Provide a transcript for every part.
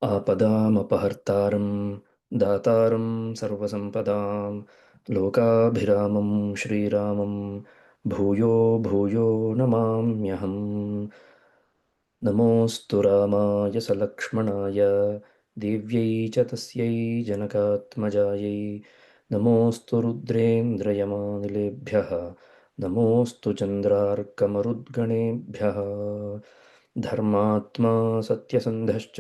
आपदामपहर्तारं दातारं सर्वसम्पदां लोकाभिरामं श्रीरामं भूयो भूयो नमाम्यहम्। नमोऽस्तु रामाय सलक्ष्मणाय देव्यै च तस्यै जनकात्मजायै नमोऽस्तु रुद्रेन्द्रयमानिलेभ्यः नमोऽस्तु चन्द्रार्कमरुद्गणेभ्यः। धर्मात्मा सत्यसन्धश्च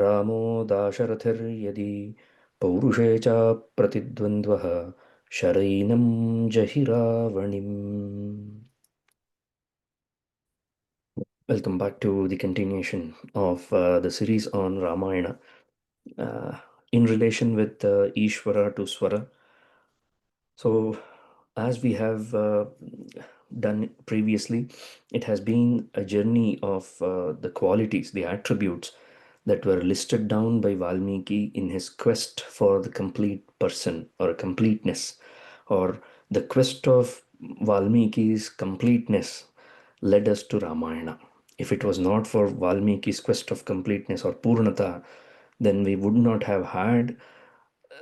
रामो दाशरथिर्यदि पौरुषे च प्रतिद्वन्द्वः शरैनं जहि रावणिम्। Welcome back to the continuation of the series on Ramayana uh, in relation with Ishvara to Swara. So, as we have done previously, it has been a journey of the qualities, the attributes that were listed down by Valmiki in his quest for the complete person or completeness, or the quest of Valmiki's completeness led us to Ramayana. If it was not for Valmiki's quest of completeness or Purnata, then we would not have had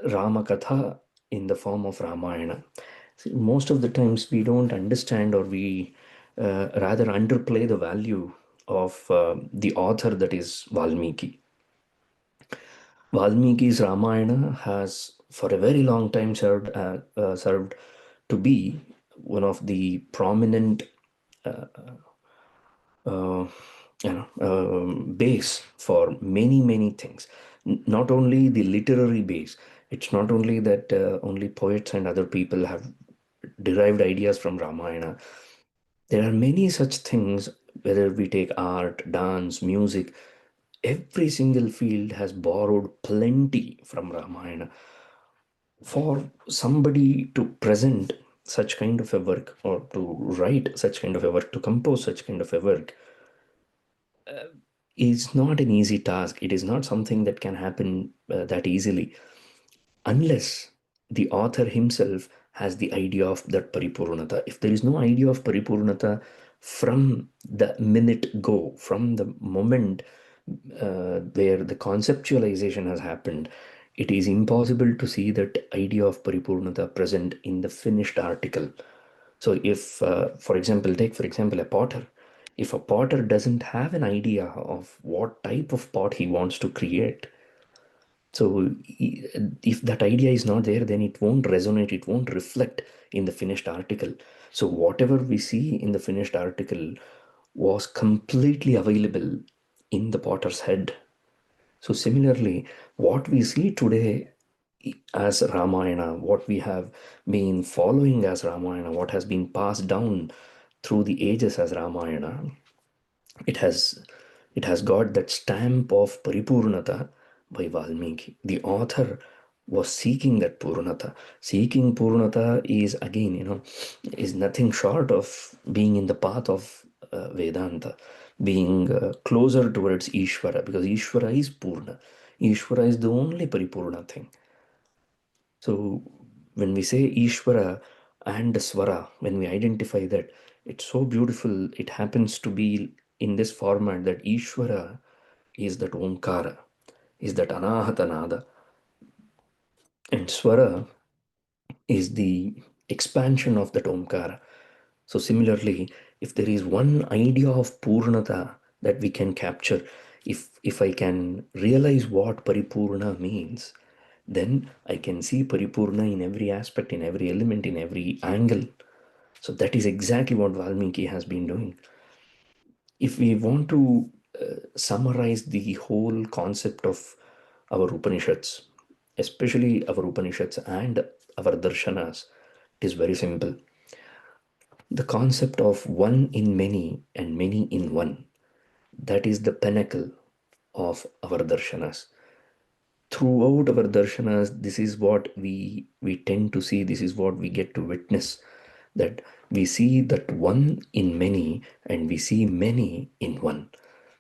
Ramakatha in the form of Ramayana. See, most of the times we don't understand, or we rather underplay the value of the author, that is Valmiki. Valmiki's Ramayana has for a very long time served to be one of the prominent uh, base for many things. Not only the literary base. It's not only that only poets and other people have derived ideas from Ramayana. There are many such things, whether we take art, dance, music, every single field has borrowed plenty from Ramayana. For somebody to present such kind of a work, or to write such kind of a work, to compose such kind of a work, is not an easy task. It is not something that can happen that easily, unless the author himself has the idea of that paripurnata. If there is no idea of paripurnata from the minute go, from the moment where the conceptualization has happened, it is impossible to see that idea of paripurnata present in the finished article. So if, for example, take for example a potter. If a potter doesn't have an idea of what type of pot he wants to create, so if that idea is not there, then it won't resonate, it won't reflect in the finished article. So whatever we see in the finished article was completely available in the potter's head. So similarly, what we see today as Ramayana, what we have been following as Ramayana, what has been passed down through the ages as Ramayana, it has it has got that stamp of Paripurnata by Valmiki. The author was seeking that Purnata. Seeking Purnata is again, is nothing short of being in the path of Vedanta, being closer towards Ishvara, because Ishvara is Purna. Ishvara is the only Paripurna thing. So when we say Ishvara and Swara, when we identify that, it's so beautiful. It happens to be in this format that Ishvara is that Omkara, is that Anahatanada, and Swara is the expansion of that Omkara. So similarly, if there is one idea of Purnata that we can capture, if I can realize what Paripurna means, then I can see Paripurna in every aspect, in every element, in every angle. So that is exactly what Valmiki has been doing. If we want to summarize the whole concept of our Upanishads, especially our Upanishads and our darshanas, it is very simple. The concept of one in many and many in one, that is the pinnacle of our darshanas. Throughout our darshanas, this is what we tend to see, this is what we get to witness, that we see that one in many and we see many in one.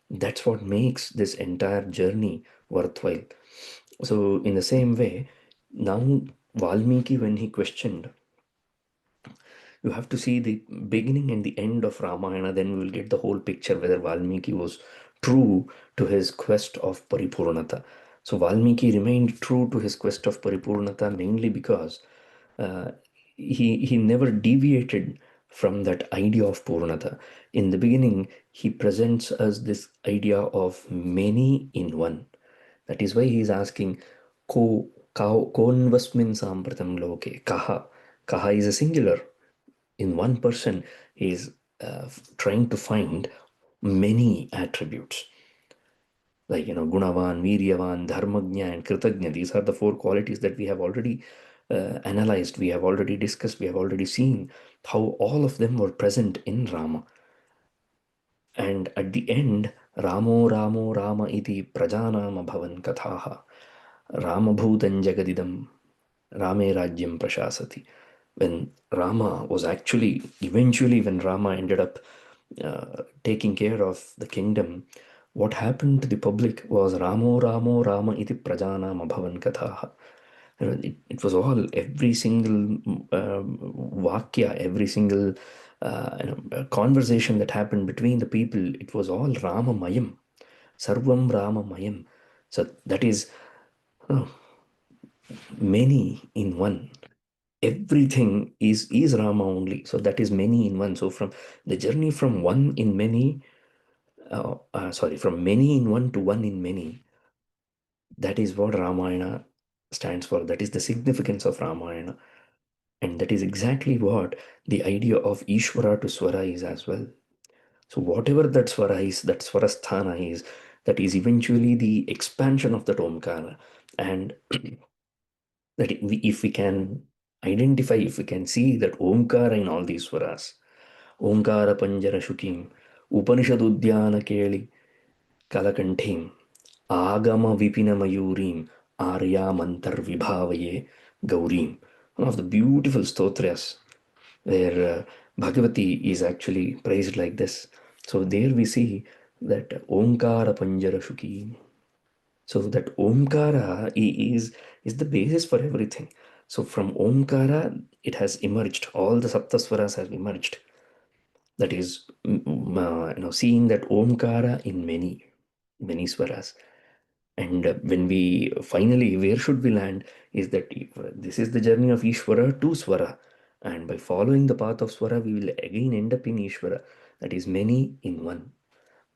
That's what makes this entire journey worthwhile. So in the same way, now Valmiki, when he questioned, you have to see the beginning and the end of Ramayana, then we will get the whole picture whether Valmiki was true to his quest of Paripurnata. So Valmiki remained true to his quest of Paripurnata mainly because uh, he never deviated from that idea of Purnata. In the beginning, he presents us this idea of many in one. That is why he is asking, konvasmin sampratam loke, kaha. Kaha is a singular. In one person, he is trying to find many attributes like gunavan, viryavan, dharmagnya, and kritagnya. These are the four qualities that we have already analyzed, we have already discussed, we have already seen how all of them were present in Rama. And at the end, Ramo Rama iti prajanam abhavan kathaha Rama bhutan jagadidam Rame Rajyam Prashasati. When Rama was actually, eventually, when Rama ended up taking care of the kingdom, what happened to the public was Ramo Rama iti prajanam abhavan kathaha. It was all, every single vakya, every single conversation that happened between the people, it was all Rama Mayam, Sarvam Rama Mayam. So that is uh, many in one. Everything is Rama only. So that is many in one. So from the journey from one in many, from many in one to one in many, that is what Ramayana stands for. That is the significance of Ramayana. And that is exactly what the idea of Ishvara to Swara is as well. So whatever that Swara is, that Swarasthana is, that is eventually the expansion of that Omkara. And that if we can identify, if we can see that Omkara in all these Swaras, Omkara Panjara Shukim, Upanishad Udyana Keli, Kalakanthim, Agama Vipina Mayurim, Arya Mantar Vibhavaye Gaurim. One of the beautiful stotras where Bhagavati is actually praised like this. So there we see that Omkara Panjara Shukim. So that Omkara is the basis for everything. So from Omkara, it has emerged. All the Saptaswaras have emerged. That is, seeing that Omkara in many swaras. And when we finally, where should we land? Is that this is the journey of Ishvara to Swara. And by following the path of Swara, we will again end up in Ishvara. That is many in one.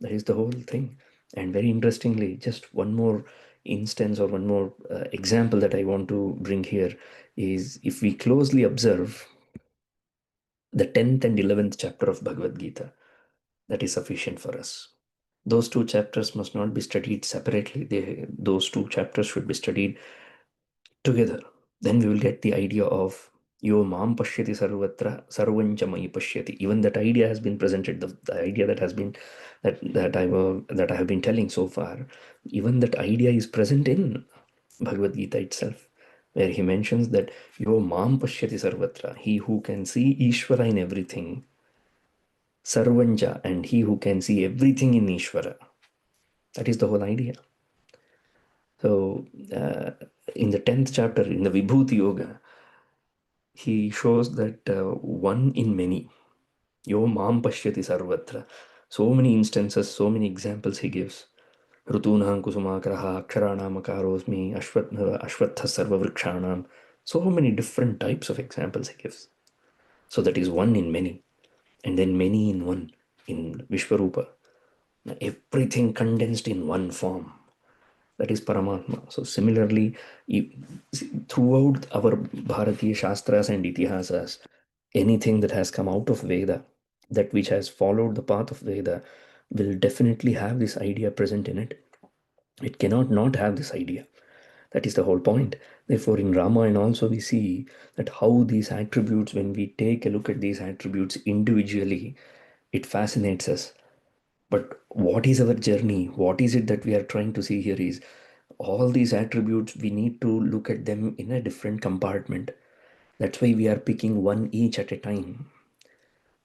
That is the whole thing. And very interestingly, just one more instance or one more example that I want to bring here is if we closely observe the 10th and 11th chapter of Bhagavad Gita, that is sufficient for us. Those two chapters must not be studied separately. Those two chapters should be studied together. Then we will get the idea of Yo Mam Pashyati Sarvatra Sarvancha Mai Pashyati. Even that idea has been presented, the idea that has been that I have been telling so far. Even that idea is present in Bhagavad Gita itself, where he mentions that Yo Mam Pashyati Sarvatra, he who can see Ishvara in everything, Sarvancha, and he who can see everything in Ishvara. That is the whole idea. So, in the 10th chapter, in the Vibhuti Yoga, he shows that one in many, yo mam pashyati sarvatra. So many instances, so many examples he gives. Rutunam kusumakraha aksharanam akarosmi ashvatha sarva vrikshanam. So many different types of examples he gives. So that is one in many, and then many in one in Vishwarupa. Everything condensed in one form. That is Paramatma. So similarly, throughout our Bharatiya Shastras and Itihasas, anything that has come out of Veda, that which has followed the path of Veda, will definitely have this idea present in it. It cannot not have this idea. That is the whole point. Therefore, in Ramayana also we see that how these attributes, when we take a look at these attributes individually, it fascinates us. But what is our journey? What is it that we are trying to see here is all these attributes, we need to look at them in a different compartment. That's why we are picking one each at a time.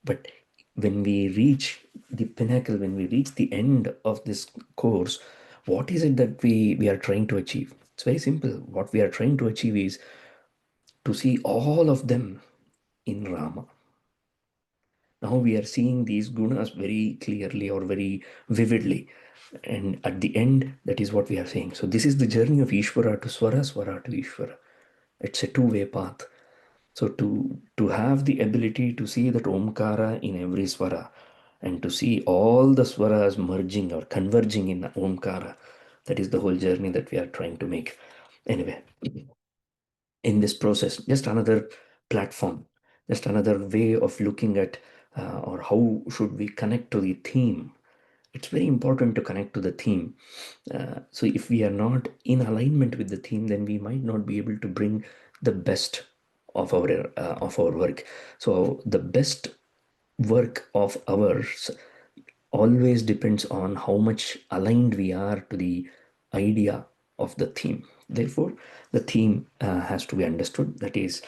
But when we reach the pinnacle, when we reach the end of this course, what is it that we are trying to achieve? It's very simple. What we are trying to achieve is to see all of them in Rama. Now we are seeing these gunas very clearly or very vividly. And at the end, that is what we are saying. So this is the journey of Ishvara to Swara, Swara to Ishvara. It's a two-way path. So to have the ability to see that Omkara in every Swara and to see all the Swaras merging or converging in Omkara, that is the whole journey that we are trying to make. Anyway, in this process, just another platform, just another way of looking at or how should we connect to the theme. It's very important to connect to the theme. So if we are not in alignment with the theme, then we might not be able to bring the best of our work. So the best work of ours always depends on how much aligned we are to the idea of the theme. Therefore, the theme has to be understood. That is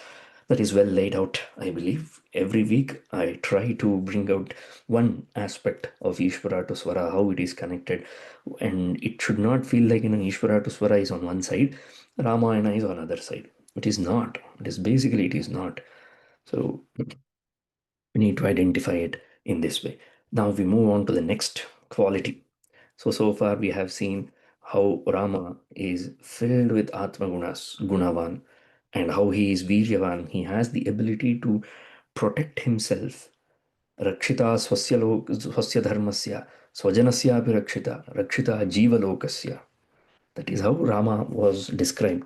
well laid out, I believe. Every week, I try to bring out one aspect of Ishvara to Swara, how it is connected, and it should not feel like Ishvara to Swara is on one side, Ramayana is on other side. It is not. It is basically it is not. So we need to identify it in this way. Now we move on to the next quality. So far we have seen how Rama is filled with Atma Gunas, Gunavan, and how he is Viryavan. He has the ability to protect himself. Rakshita swasya dharmasya, swajanasya rakshita, rakshita jivalokasya. That is how Rama was described.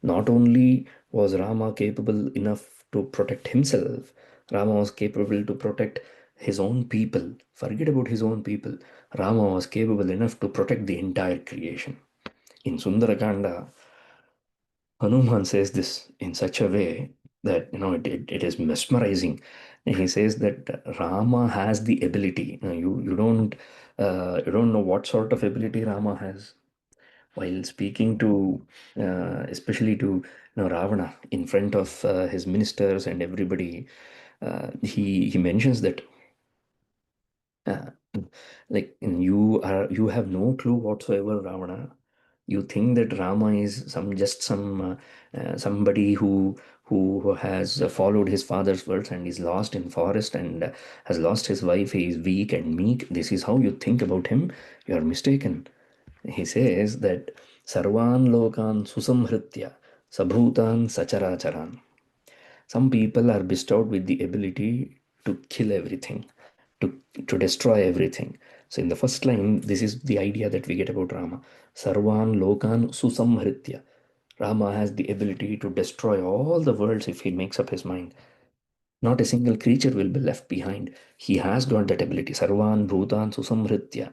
Not only was Rama capable enough to protect himself, Rama was capable to protect his own people. Forget about his own people. Rama was capable enough to protect the entire creation. In Sundarakanda, Hanuman says this in such a way that it is mesmerizing. And he says that Rama has the ability. You don't know what sort of ability Rama has while speaking to, especially to Ravana in front of his ministers and everybody. He mentions that uh, like you have no clue whatsoever, Ravana. You think that Rama is somebody who has followed his father's words and is lost in forest and has lost his wife. He is weak and meek. This is how you think about him. You are mistaken. He says that Sarvan Lokan Susamhritya Sabhutan Sacharacharan. Some people are bestowed with the ability to kill everything, to destroy everything. So in the first line, this is the idea that we get about Rama. Sarvan Lokan Susamhritya. Rama has the ability to destroy all the worlds if he makes up his mind. Not a single creature will be left behind. He has got that ability. Sarvan Bhutan Susamhritya.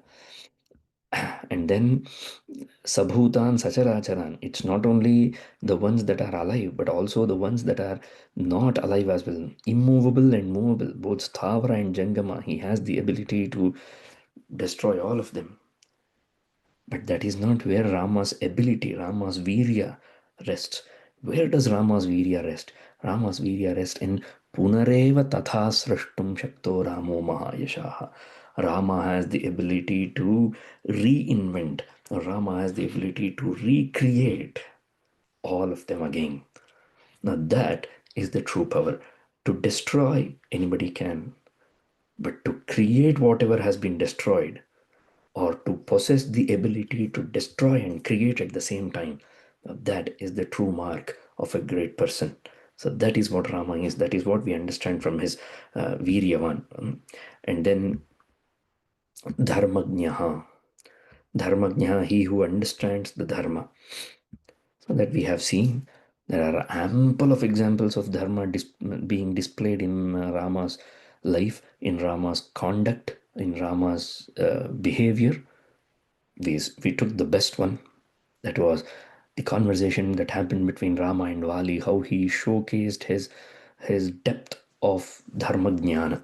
And then Sabhutan Sacharacharan. It's not only the ones that are alive, but also the ones that are not alive as well. Immovable and movable, both Sthavara and Jangama. He has the ability to destroy all of them. But that is not where Rama's ability, Rama's Virya rests. Where does Rama's Virya rest? Rama's Virya rests in Punareva Tatha Srashtum Shakto Ramo Mahayashaha. Rama has the ability to reinvent. Rama has the ability to recreate all of them again. Now that is the true power. To destroy, anybody can. But to create whatever has been destroyed, or to possess the ability to destroy and create at the same time, that is the true mark of a great person. So that is what Rama is. That is what we understand from his Viryavan. And then Dharmagnaha. Dharmagnaha, he who understands the Dharma. So that we have seen, there are ample of examples of Dharma being displayed in Rama's life, in Rama's conduct, in Rama's behavior. We took the best one. That was the conversation that happened between Rama and Vali, how he showcased his depth of Dharma Jnana,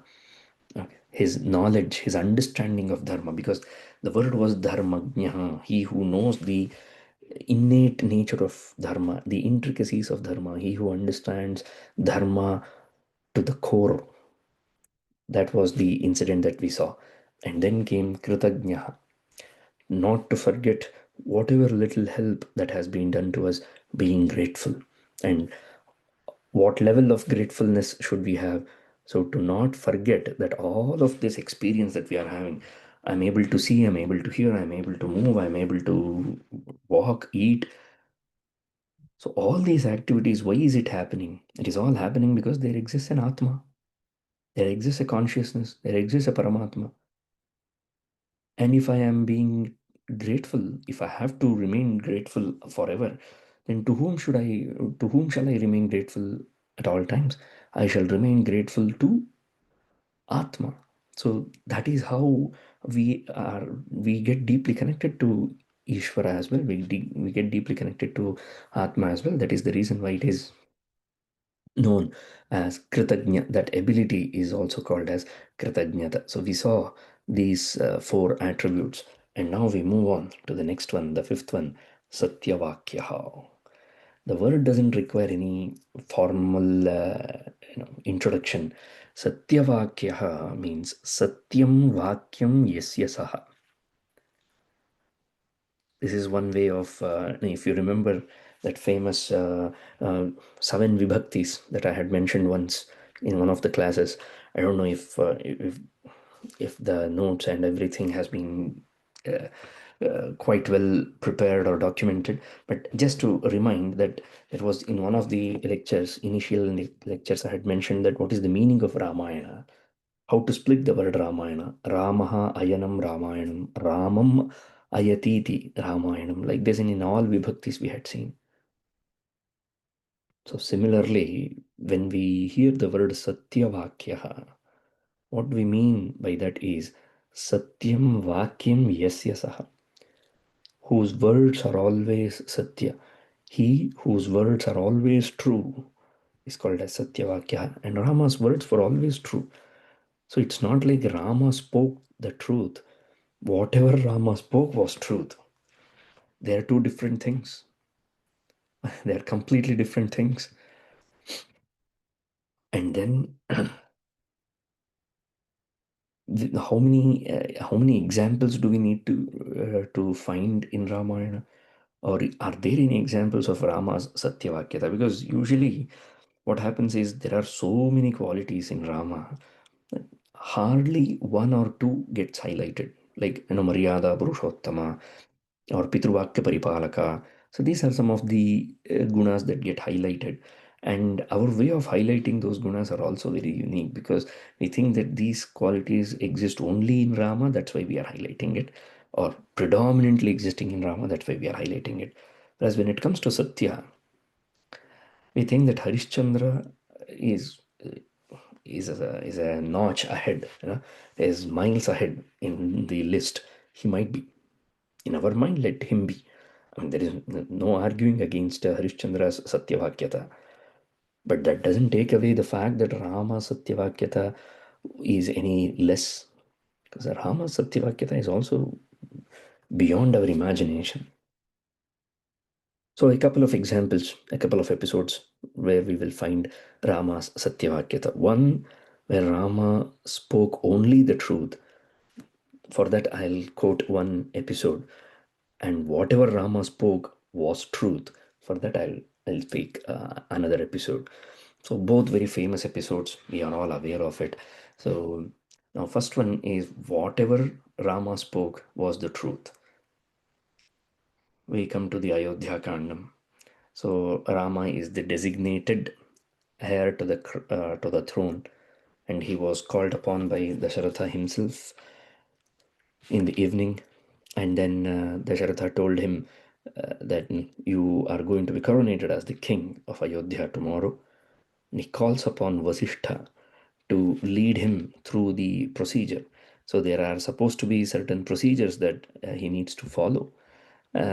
his knowledge, his understanding of Dharma, because the word was Dharmajna, he who knows the innate nature of Dharma, the intricacies of Dharma, he who understands Dharma to the core. That was the incident that we saw. And then came Kritagnya, not to forget whatever little help that has been done to us, being grateful. And what level of gratefulness should we have? So to not forget that all of this experience that we are having, I'm able to see, I'm able to hear, I'm able to move, I'm able to walk, eat. So all these activities, why is it happening? It is all happening because there exists an Atma, there exists a consciousness, there exists a Paramatma. And if I am being grateful, if I have to remain grateful forever, then to whom shall I remain grateful at all times? I shall remain grateful to Atma. So that is how we get deeply connected to Ishvara as well. We get deeply connected to Atma as well. That is the reason why it is known as Kritagnya. That ability is also called as Kritagnyata. So we saw these four attributes, and now we move on to the next one, the fifth one, Satyavakyaha. The word doesn't require any formal introduction. Satyavakyaha means Satyam Vakyam Yasya Saha. This is one way of, if you remember that famous seven vibhaktis that I had mentioned once in one of the classes. I don't know if the notes and everything has been quite well prepared or documented, but just to remind that it was in one of the lectures, initial lectures, I had mentioned that what is the meaning of Ramayana, how to split the word Ramayana. Ramaha ayanam Ramayanam, Ramam ayatiti Ramayanam. Like this in all vibhaktis we had seen. So similarly, when we hear the word Satyavakyaha, what we mean by that is Satyam Vakyam Yasya Saha, whose words are always Satya. He whose words are always true is called as Satyavakya, and Rama's words were always true. So it's not like Rama spoke the truth. Whatever Rama spoke was truth. They are two different things. They are completely different things. And then how many examples do we need to find in Ramayana? Or are there any examples of Rama's Satyavakyata? Because usually what happens is there are so many qualities in Rama that hardly one or two gets highlighted, like Maryada Purushottama or Pitruvakya Paripalaka. So these are some of the gunas that get highlighted. And our way of highlighting those gunas are also very unique because we think that these qualities exist only in Rama, that's why we are highlighting it, or predominantly existing in Rama, that's why we are highlighting it. Whereas when it comes to Satya, we think that Harishchandra is is a notch ahead, is miles ahead in the list. He might be. In our mind, let him be. I mean, there is no arguing against Harishchandra's Satyavakyata. But that doesn't take away the fact that Rama's Satyavakyata is any less. Because Rama's Satyavakyata is also beyond our imagination. So, a couple of examples, a couple of episodes where we will find Rama's Satyavakyata. One where Rama spoke only the truth. For that, I'll quote one episode. And whatever Rama spoke was truth. For that, I'll speak another episode. So both very famous episodes. We are all aware of it. So now, first one is whatever Rama spoke was the truth. We come to the Ayodhya Kandam. So Rama is the designated heir to the throne, and he was called upon by Dasharatha himself in the evening. And then Dasharatha told him that you are going to be coronated as the king of Ayodhya tomorrow. And he calls upon Vasishtha to lead him through the procedure. So there are supposed to be certain procedures that he needs to follow.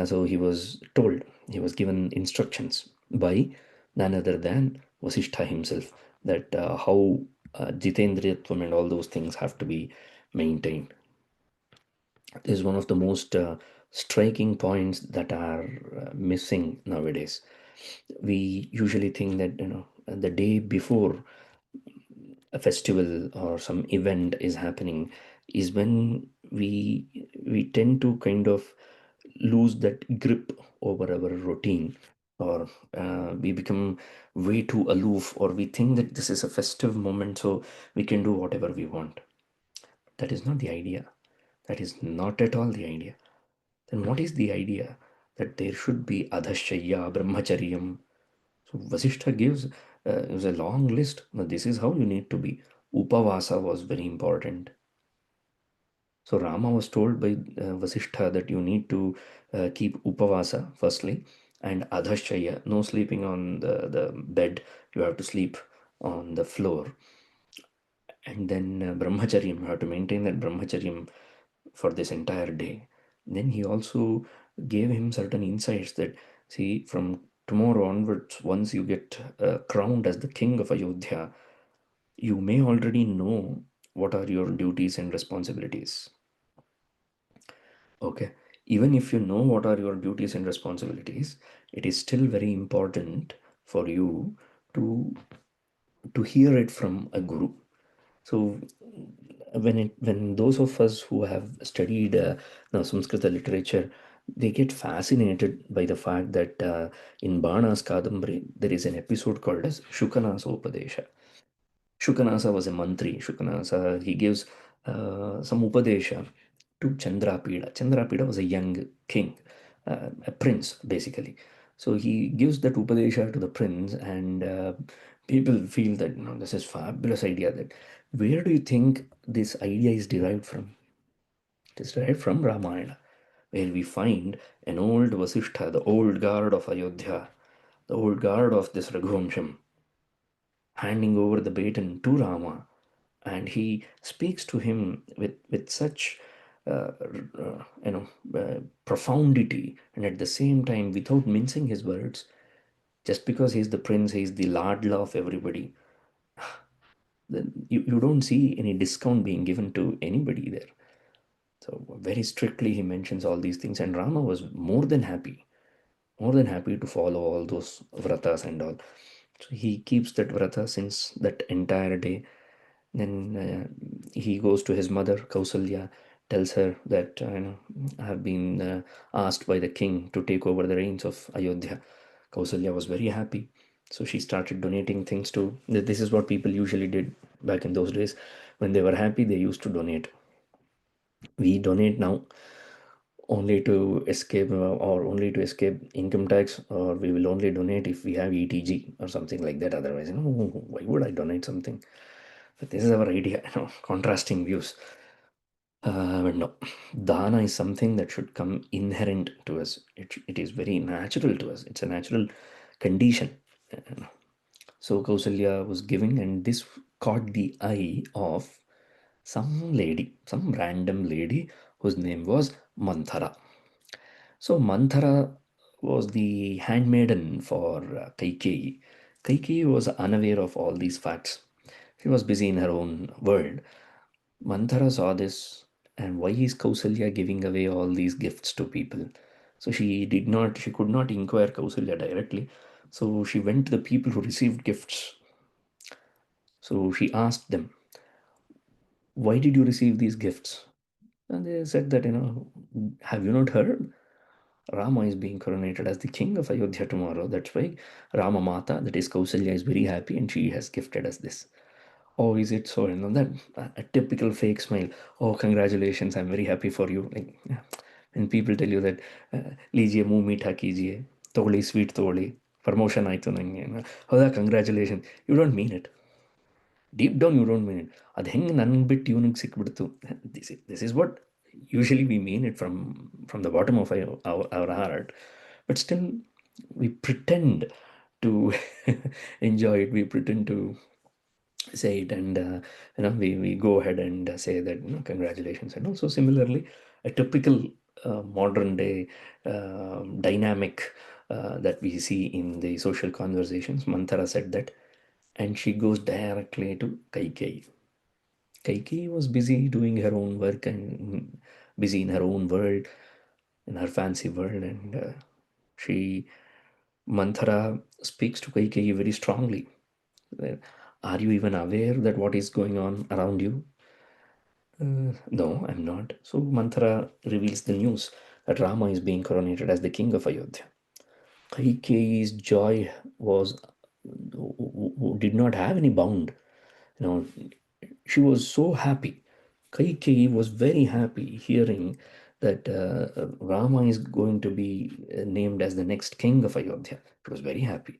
So he was told, he was given instructions by none other than Vasishtha himself that how Jitendriyatvam and all those things have to be maintained. This is one of the most striking points that are missing nowadays. We usually think that the day before a festival or some event is happening is when we tend to kind of lose that grip over our routine. or we become way too aloof, or we think that this is a festive moment, so we can do whatever we want. That is not the idea. That is not at all the idea. Then what is the idea? That there should be adhashya, brahmacharyam. So Vasishtha gives a long list. Now, this is how you need to be. Upavasa was very important. So Rama was told by Vasishtha that you need to keep upavasa firstly, and adhashaya, no sleeping on the bed, you have to sleep on the floor. And then brahmacharyam, you have to maintain that brahmacharyam for this entire day. Then he also gave him certain insights that, see, from tomorrow onwards, once you get crowned as the king of Ayodhya, you may already know what are your duties and responsibilities. Okay. Even if you know what are your duties and responsibilities, it is still very important for you to hear it from a guru. So when those of us who have studied Samskrita literature, they get fascinated by the fact that in Bana's Kadambari there is an episode called as Shukanasa Upadesha. Shukanasa was a mantri. Shukanasa, he gives some upadesha to Chandrapida. Chandrapida was a young king, a prince basically. So he gives that upadesha to the prince, and people feel that, this is fabulous idea. That where do you think this idea is derived from? It is derived from Ramayana, where we find an old Vasishtha, the old guard of Ayodhya, the old guard of this Raghuvamsham, handing over the baton to Rama, and he speaks to him with such profundity, and at the same time without mincing his words. Just because he's the prince, he's the ladla of everybody, then you don't see any discount being given to anybody there. So very strictly he mentions all these things, and Rama was more than happy to follow all those vratas and all. So he keeps that vrata since that entire day. Then he goes to his mother, Kausalya, tells her that I have been asked by the king to take over the reins of Ayodhya. Kausalya was very happy. So she started donating things to. This is what people usually did back in those days. When they were happy, they used to donate. We donate now only to escape or only to escape income tax, or we will only donate if we have ETG or something like that. Otherwise, why would I donate something? But this is our idea, contrasting views. But no, dana is something that should come inherent to us. It is very natural to us. It's a natural condition. So Kausalya was giving, and this caught the eye of some lady, some random lady whose name was Manthara. So Manthara was the handmaiden for Kaikeyi. Kaikeyi was unaware of all these facts. She was busy in her own world. Manthara saw this, and why is Kausalya giving away all these gifts to people? So she could not inquire Kausalya directly. So she went to the people who received gifts. So she asked them, why did you receive these gifts? And they said that, have you not heard? Rama is being coronated as the king of Ayodhya tomorrow. That's why Rama Mata, that is Kausalya, is very happy and she has gifted us this. Oh, is it so? That a typical fake smile. Oh, congratulations! I'm very happy for you. Like, yeah. And people tell you that, लीजिए मुंह मीठा कीजिए, तोड़ी sweet तोड़ी, promotion आयतो नहीं. Oh, that congratulations. You don't mean it. Deep down, you don't mean it. ಅದು ಹೆಂಗೆ ನನ್ನ ಬಿಟ್ಟು ಇವನಿಗೆ ಸಿಕ್ಬಿಡ್ತು. This is what usually we mean it from the bottom of our heart. But still, we pretend to enjoy it. We pretend to say it, and we go ahead and say that, congratulations. And also similarly, a typical modern day dynamic that we see in the social conversations. Manthara said that, and she goes directly to Kaikeyi. Kaikeyi was busy doing her own work and busy in her own world, in her fancy world, and she Manthara speaks to Kaikeyi very strongly. Are you even aware that what is going on around you? No, I'm not. So Manthara reveals the news that Rama is being coronated as the king of Ayodhya. Kaikeyi's joy was did not have any bound. You know, she was so happy. Kaikeyi was very happy hearing that Rama is going to be named as the next king of Ayodhya. She was very happy.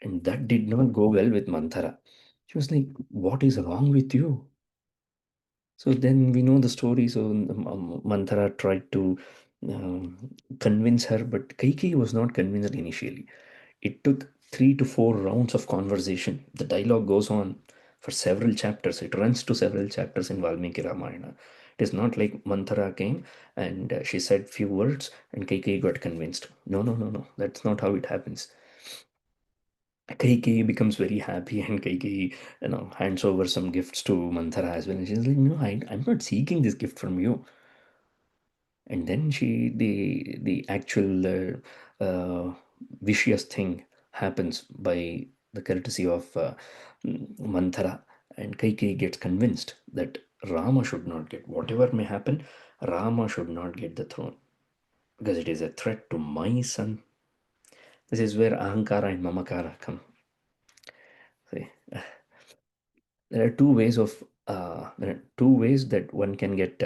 And that did not go well with Manthara. She was like, "What is wrong with you?" So then we know the story. So Manthara tried to convince her, but Kaikeyi was not convinced initially. It took 3 to 4 rounds of conversation. The dialogue goes on for several chapters. It runs to several chapters in Valmiki Ramayana. It is not like Manthara came and she said few words and Kaikeyi got convinced. No, no, no, no. That's not how it happens. Kaikeyi becomes very happy and Kaikeyi, hands over some gifts to Manthara as well. And she's like, no, I'm not seeking this gift from you. And then the actual vicious thing happens by the courtesy of Manthara, and Kaikeyi gets convinced that Rama should not get whatever may happen. Rama should not get the throne because it is a threat to my son. This is where Ahankara and Mamakara come. See, there are two ways that one can get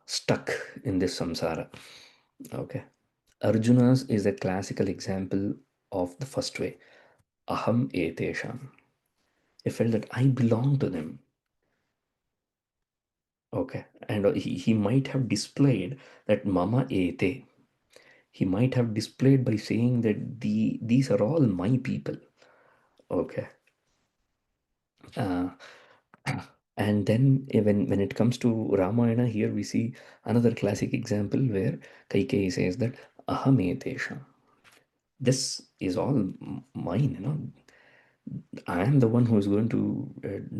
stuck in this samsara. Okay. Arjuna's is a classical example of the first way. Aham etesham. He felt that I belong to them. Okay. And he might have displayed that mama ete. He might have displayed by saying that these are all my people. Okay. Uh, and then when it comes to Ramayana, here we see another classic example where Kaikeyi says that aham etesham. This is all mine. I am the one who is going to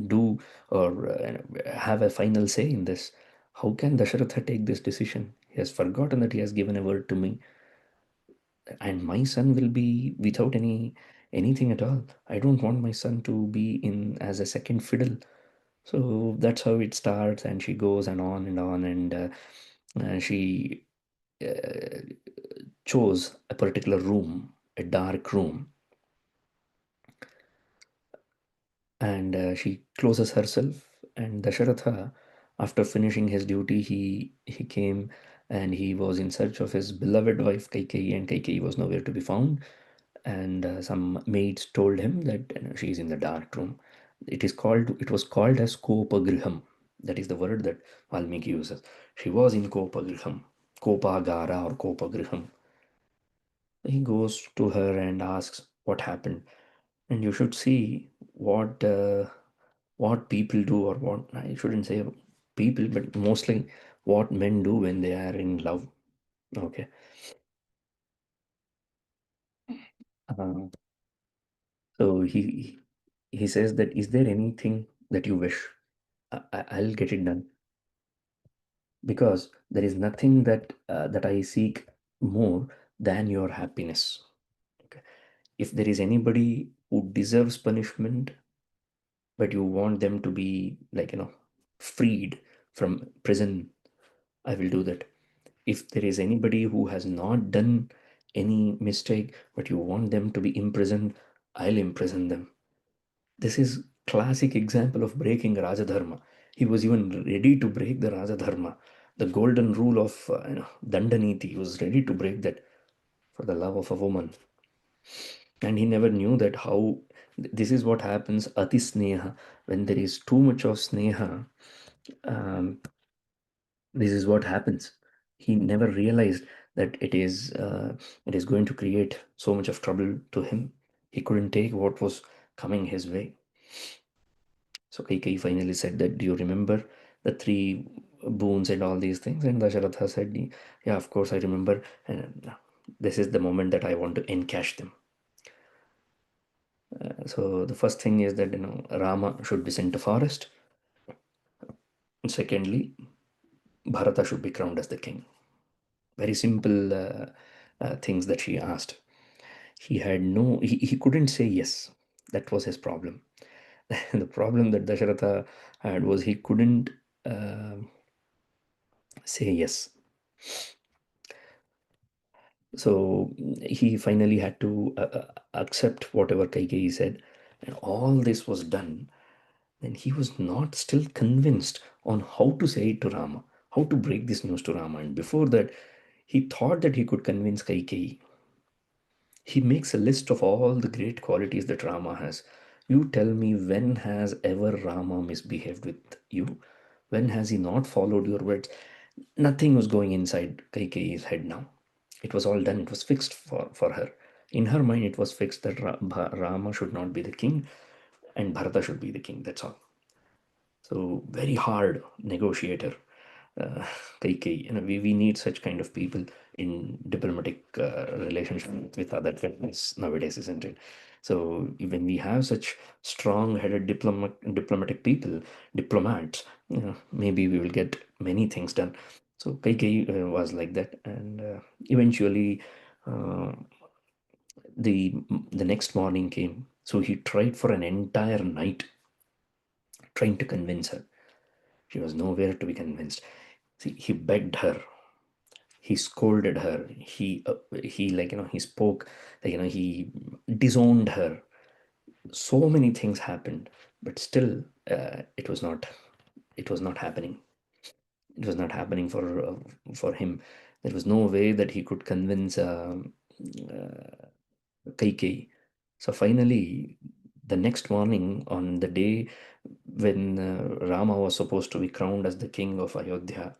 do or have a final say in this. How can Dasharatha take this decision? He has forgotten that he has given a word to me, and my son will be without anything at all. I don't want my son to be in as a second fiddle. So that's how it starts, and she goes and on, and she uh, chose a particular room, a dark room, and she closes herself. And Dasharatha, after finishing his duty, he came and he was in search of his beloved wife Kaikeyi, and Kaikeyi was nowhere to be found. And some maids told him that she is in the dark room. It was called as Kopagriham. That is the word that Valmiki uses. She was in Kopagriham, Kopagara or Kopagriham. He goes to her and asks what happened, and you should see what people do, or what I shouldn't say people, but mostly what men do when they are in love. Okay. uh, so he says that, is there anything that you wish? I'll get it done, because there is nothing that I seek more than your happiness. Okay. If there is anybody who deserves punishment, but you want them to be, like, freed from prison, I will do that. If there is anybody who has not done any mistake, but you want them to be imprisoned, I'll imprison them. This is classic example of breaking Rajadharma. He was even ready to break the Rajadharma, the golden rule of Dandaniti. He was ready to break that for the love of a woman. And he never knew that how this is what happens, ati sneha. When there is too much of sneha, um, this is what happens. He never realized that it is going to create so much of trouble to him. He couldn't take what was coming his way. So Kaikai finally said that, do you remember the three boons and all these things? And Dasharatha said, yeah, of course I remember. And this is the moment that I want to encash them. So the first thing is that, Rama should be sent to forest. Secondly, Bharata should be crowned as the king. Very simple things that she asked. He couldn't say yes. That was his problem. The problem that Dasharatha had was he couldn't uh, say yes. So he finally had to accept whatever Kaikeyi said, and all this was done. Then he was not still convinced on how to say it to Rama, how to break this news to Rama. And before that, he thought that he could convince Kaikeyi. He makes a list of all the great qualities that Rama has. You tell me, when has ever Rama misbehaved with you? When has he not followed your words? Nothing was going inside Kaikeyi's head now. It was all done. It was fixed for her. In her mind, it was fixed that Rama should not be the king and Bharata should be the king. That's all. So very hard negotiator, uh, Kaikei. We need such kind of people in diplomatic relationship with other countries nowadays, isn't it? So when we have such strong-headed diplomatic people, diplomats, maybe we will get many things done. So Kaikei was like that, and eventually uh, the the next morning came. So he tried for an entire night trying to convince her. She was nowhere to be convinced. See, he begged her, he scolded her, he like he spoke, like he disowned her. So many things happened, but still, it was not happening. It was not happening for him. There was no way that he could convince Kaikei. So finally, the next morning, on the day when Rama was supposed to be crowned as the king of Ayodhya,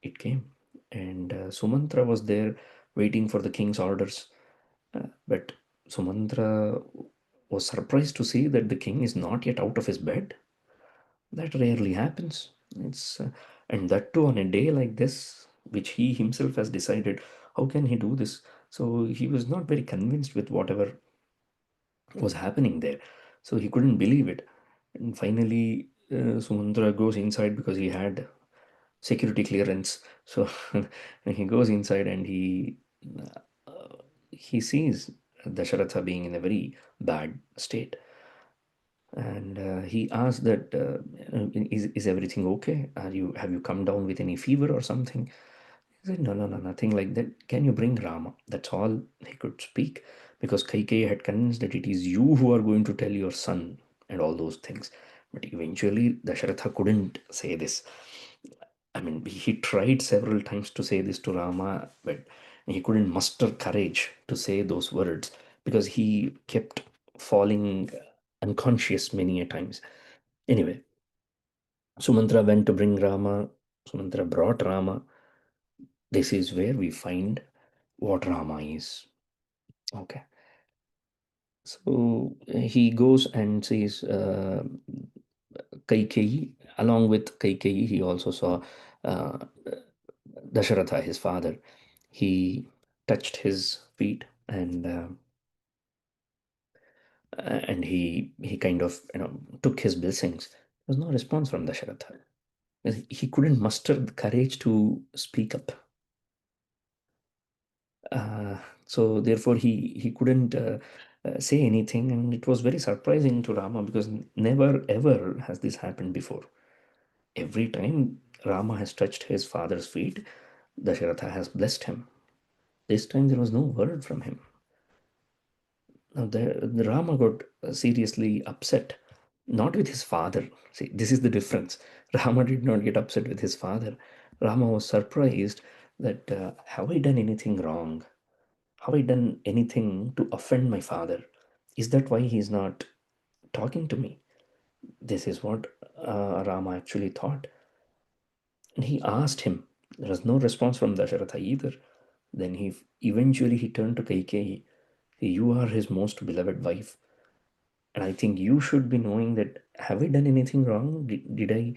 it came. And Sumantra was there waiting for the king's orders. But Sumantra was surprised to see that the king is not yet out of his bed. That rarely happens. And that too on a day like this, which he himself has decided. How can he do this? So he was not very convinced with whatever was happening there. So he couldn't believe it. And finally, Sumandra goes inside because he had security clearance. So he goes inside and he sees Dasharatha being in a very bad state. And he asked that, is everything okay? Have you come down with any fever or something? He said, no, no, no, nothing like that. Can you bring Rama? That's all he could speak, because Kaikeyi had convinced that it is you who are going to tell your son and all those things. But eventually, Dasharatha couldn't say this. I mean, he tried several times to say this to Rama, but he couldn't muster courage to say those words because he kept falling unconscious many a times. Anyway, Sumantra went to bring Rama. Sumantra brought Rama. This is where we find what Rama is. Okay. So he goes and sees Kaikeyi. Along with Kaikeyi, he also saw uh, Dasharatha, his father. He touched his feet, and he kind of took his blessings. There was no response from Dasharatha. He couldn't muster the courage to speak up. Uh, so therefore he couldn't say anything, and it was very surprising to Rama because never ever has this happened before. Every time Rama has touched his father's feet, Dasharatha has blessed him. This time there was no word from him. Now the Rama got seriously upset, not with his father. See, this is the difference. Rama did not get upset with his father. Rama was surprised that, have I done anything wrong? Have I done anything to offend my father? Is that why he is not talking to me? This is what Rama actually thought. And he asked him. There was no response from Dasharatha either. Then eventually he turned to Kaikeyi. You are his most beloved wife. And I think you should be knowing that, have I done anything wrong? Did I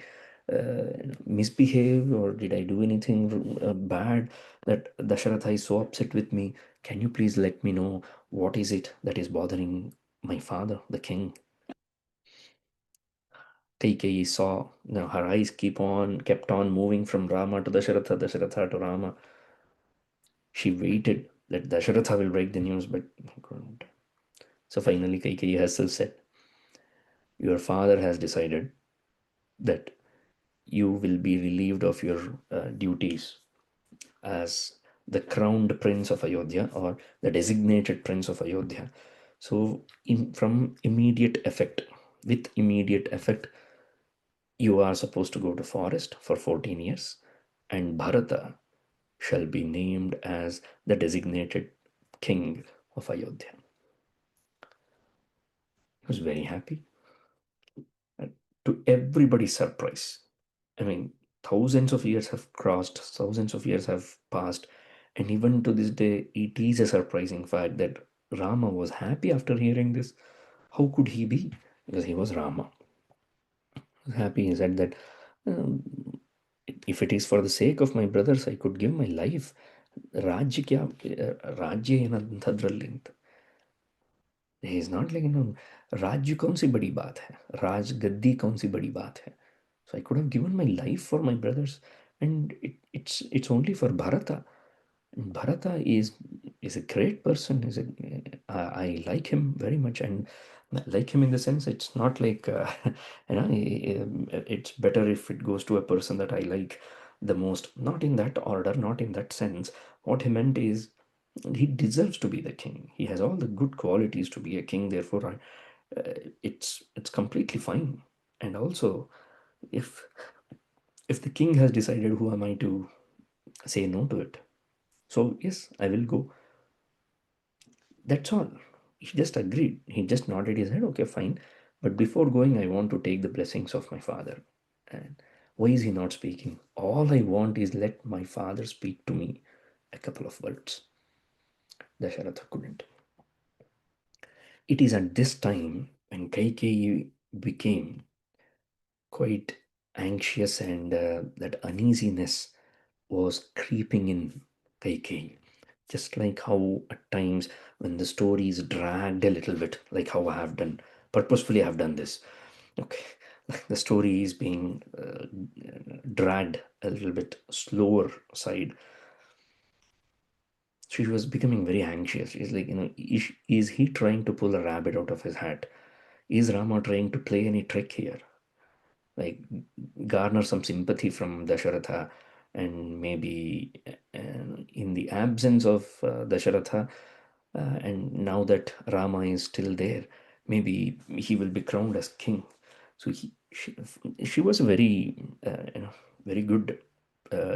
misbehave, or did I do anything bad that Dasharatha is so upset with me? Can you please let me know what is it that is bothering my father, the king? Kaikeyi saw, now her eyes kept on moving from Rama to Dasharatha, Dasharatha to Rama. She waited that Dasharatha will break the news, but he couldn't. So finally, Kaikeyi herself said, your father has decided that you will be relieved of your duties as the crowned prince of Ayodhya or the designated prince of Ayodhya. So, from immediate effect, with immediate effect, you are supposed to go to forest for 14 years, and Bharata shall be named as the designated king of Ayodhya. He was very happy. And to everybody's surprise, I mean, thousands of years have crossed, thousands of years have passed, and even to this day, it is a surprising fact that Rama was happy after hearing this. How could he be? Because he was Rama. He was happy. He said that um, if it is for the sake of my brothers, I could give my life. राज्य क्या राज्य ಏನಂತದ್ರಲ್ಲಿ ಅಂತ he is not like राज्य कौन सी बड़ी बात है राज गद्दी कौन सी बड़ी बात है so I could have given my life for my brothers and it's only for Bharata. Bharata is a great person. I like him very much and like him in the sense it's not like it's better if it goes to a person that I like the most. Not in that order, not in that sense. What he meant is he deserves to be the king. He has all the good qualities to be a king. Therefore, it's completely fine. And also, if if the king has decided, who am I to say no to it? So yes, I will go. That's all. He just agreed. He just nodded his head. Okay, fine. But before going, I want to take the blessings of my father. And why is he not speaking? All I want is let my father speak to me a couple of words. Dasharatha couldn't. It is at this time when Kaikeyi became quite anxious and that uneasiness was creeping in Kaikeyi. Just like how at times when the story is dragged a little bit, like how I have done, purposefully I have done this. Okay, like the story is being dragged a little bit slower side. She was becoming very anxious. She's like, is he trying to pull a rabbit out of his hat? Is Rama trying to play any trick here? Like garner some sympathy from Dasharatha, and maybe in the absence of Dasharatha, and now that Rama is still there, maybe he will be crowned as king. So she was very, very good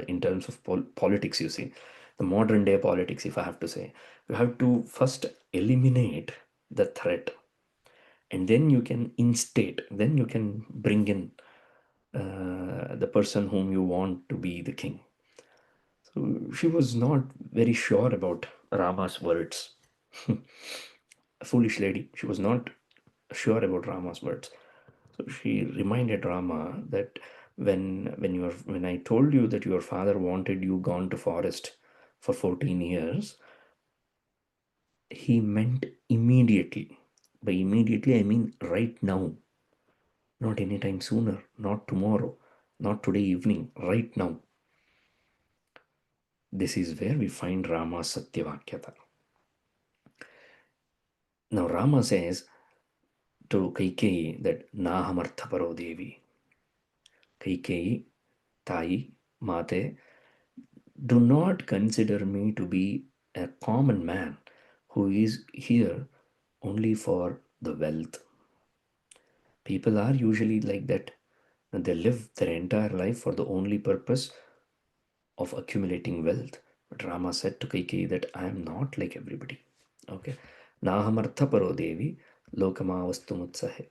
in terms of politics. You see, the modern day politics. If I have to say, you have to first eliminate the threat, and then you can instate. Then you can bring in the person whom you want to be the king. So she was not very sure about Rama's words. A foolish lady. She was not sure about Rama's words. So she reminded Rama that when I told you that your father wanted you gone to forest for 14 years, he meant immediately. By immediately I mean right now. Not anytime sooner, not tomorrow, not today evening, right now. This is where we find Rama's Satyavakyata. Now Rama says to Kaikeyi that Nahamarthaparo Devi. Kaikeyi, Tai, Mate, do not consider me to be a common man who is here only for the wealth. People are usually like that. They live their entire life for the only purpose of accumulating wealth. But Rama said to Kaikeyi that I am not like everybody. Okay. Nahamarthaparo Devi Lokamavastumutsahe.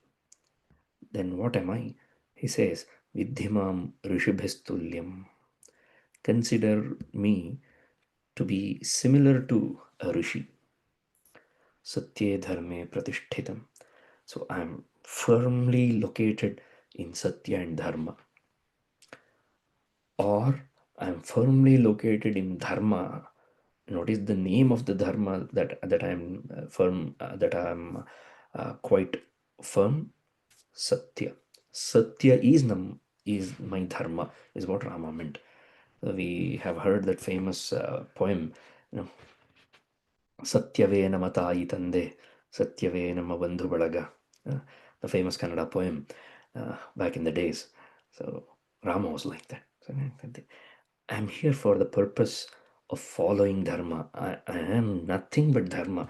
Then what am I? He says, Vidhimam Rishibhistulyam. Consider me to be similar to a rishi. Satye Dharme Pratishthitam. So I am firmly located in Satya and Dharma. Or I am firmly located in Dharma. What is the name of the Dharma that I am firm, that I am quite firm? Satya. Satya is my dharma, is what Rama meant. We have heard that famous poem, you know, Satyave Namatayi Tande, Satyave Nama Bandhu Balaga, the famous Kannada poem back in the days. So Rama was like that. So I'm here for the purpose of following dharma. I am nothing but dharma.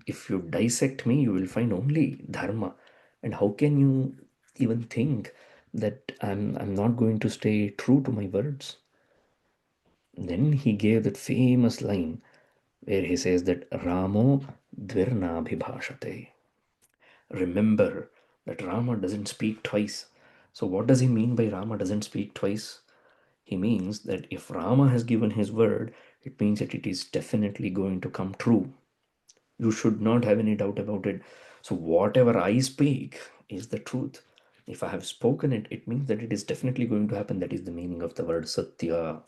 If you dissect me, you will find only dharma. And how can you even think that I'm not going to stay true to my words? Then he gave that famous line where he says that Ramo dvirnabhibhashate. Remember that Rama doesn't speak twice. So what does he mean by Rama doesn't speak twice? He means that if Rama has given his word, it means that it is definitely going to come true. You should not have any doubt about it. So whatever I speak is the truth. If I have spoken it, it means that it is definitely going to happen. That is the meaning of the word Satya.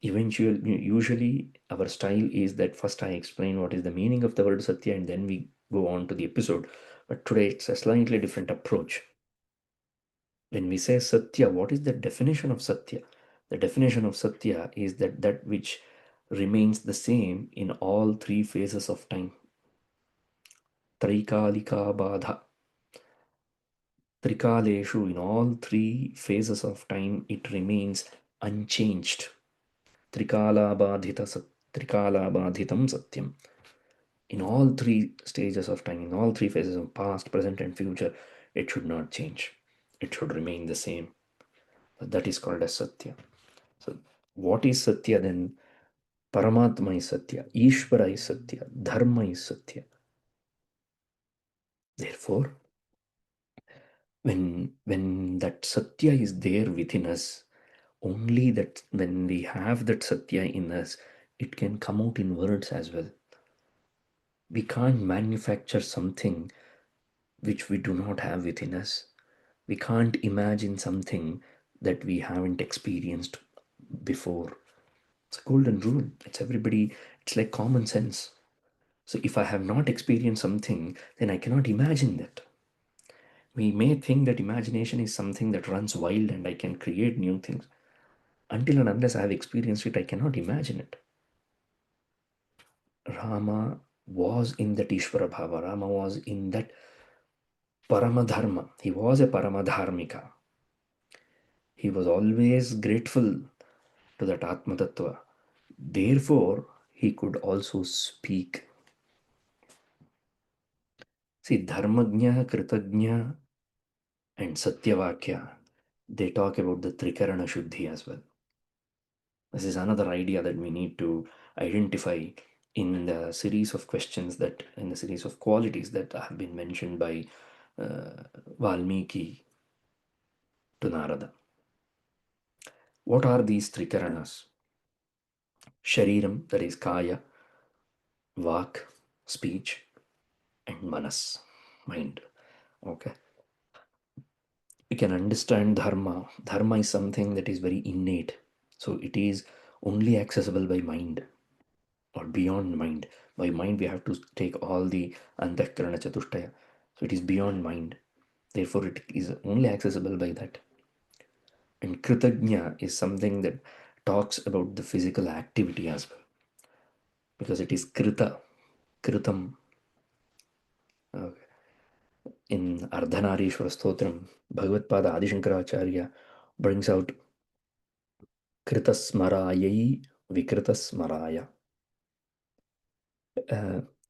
Usually our style is that first I explain what is the meaning of the word Satya and then we go on to the episode. But today it's a slightly different approach. When we say Satya, what is the definition of Satya? The definition of Satya is that which remains the same in all three phases of time. Trikalika Badha. Trikaleshu, in all three phases of time, it remains unchanged. Trikalabadhitam Satyam. In all three stages of time, in all three phases of past, present, and future, it should not change. It should remain the same. That is called as Satya. So, what is Satya then? Paramatma is Satya, Ishvara is Satya, Dharma is Satya. Therefore, when that Satya is there within us, only that when we have that Satya in us, it can come out in words as well. We can't manufacture something which we do not have within us. We can't imagine something that we haven't experienced before. It's a golden rule. It's everybody, it's like common sense. So if I have not experienced something, then I cannot imagine that. We may think that imagination is something that runs wild and I can create new things. Until and unless I have experienced it, I cannot imagine it. Rama was in that Ishvara Bhava. Rama was in that Paramadharma. He was a Paramadharmika. He was always grateful to that Atma Tattva. Therefore, he could also speak. See, Dharmagnya, Kritagnya, and Satyavakya, they talk about the Trikarana Shuddhi as well. This is another idea that we need to identify in the series of questions that, in the series of qualities that have been mentioned by Valmiki to Narada. What are these Trikaranas? Shariram, that is Kaya, Vak, speech, and Manas, mind. Okay. We can understand Dharma. Dharma is something that is very innate. So it is only accessible by mind or beyond mind. By mind, we have to take all the Antahkarana Chatushtaya. So it is beyond mind. Therefore, it is only accessible by that. And Kritagnya is something that talks about the physical activity as well. Because it is Krita, Kritam. Okay. In Ardhanarishwara Stotram, Bhagavad-pada Adi brings out Kritasmarayai Vikritasmaraya.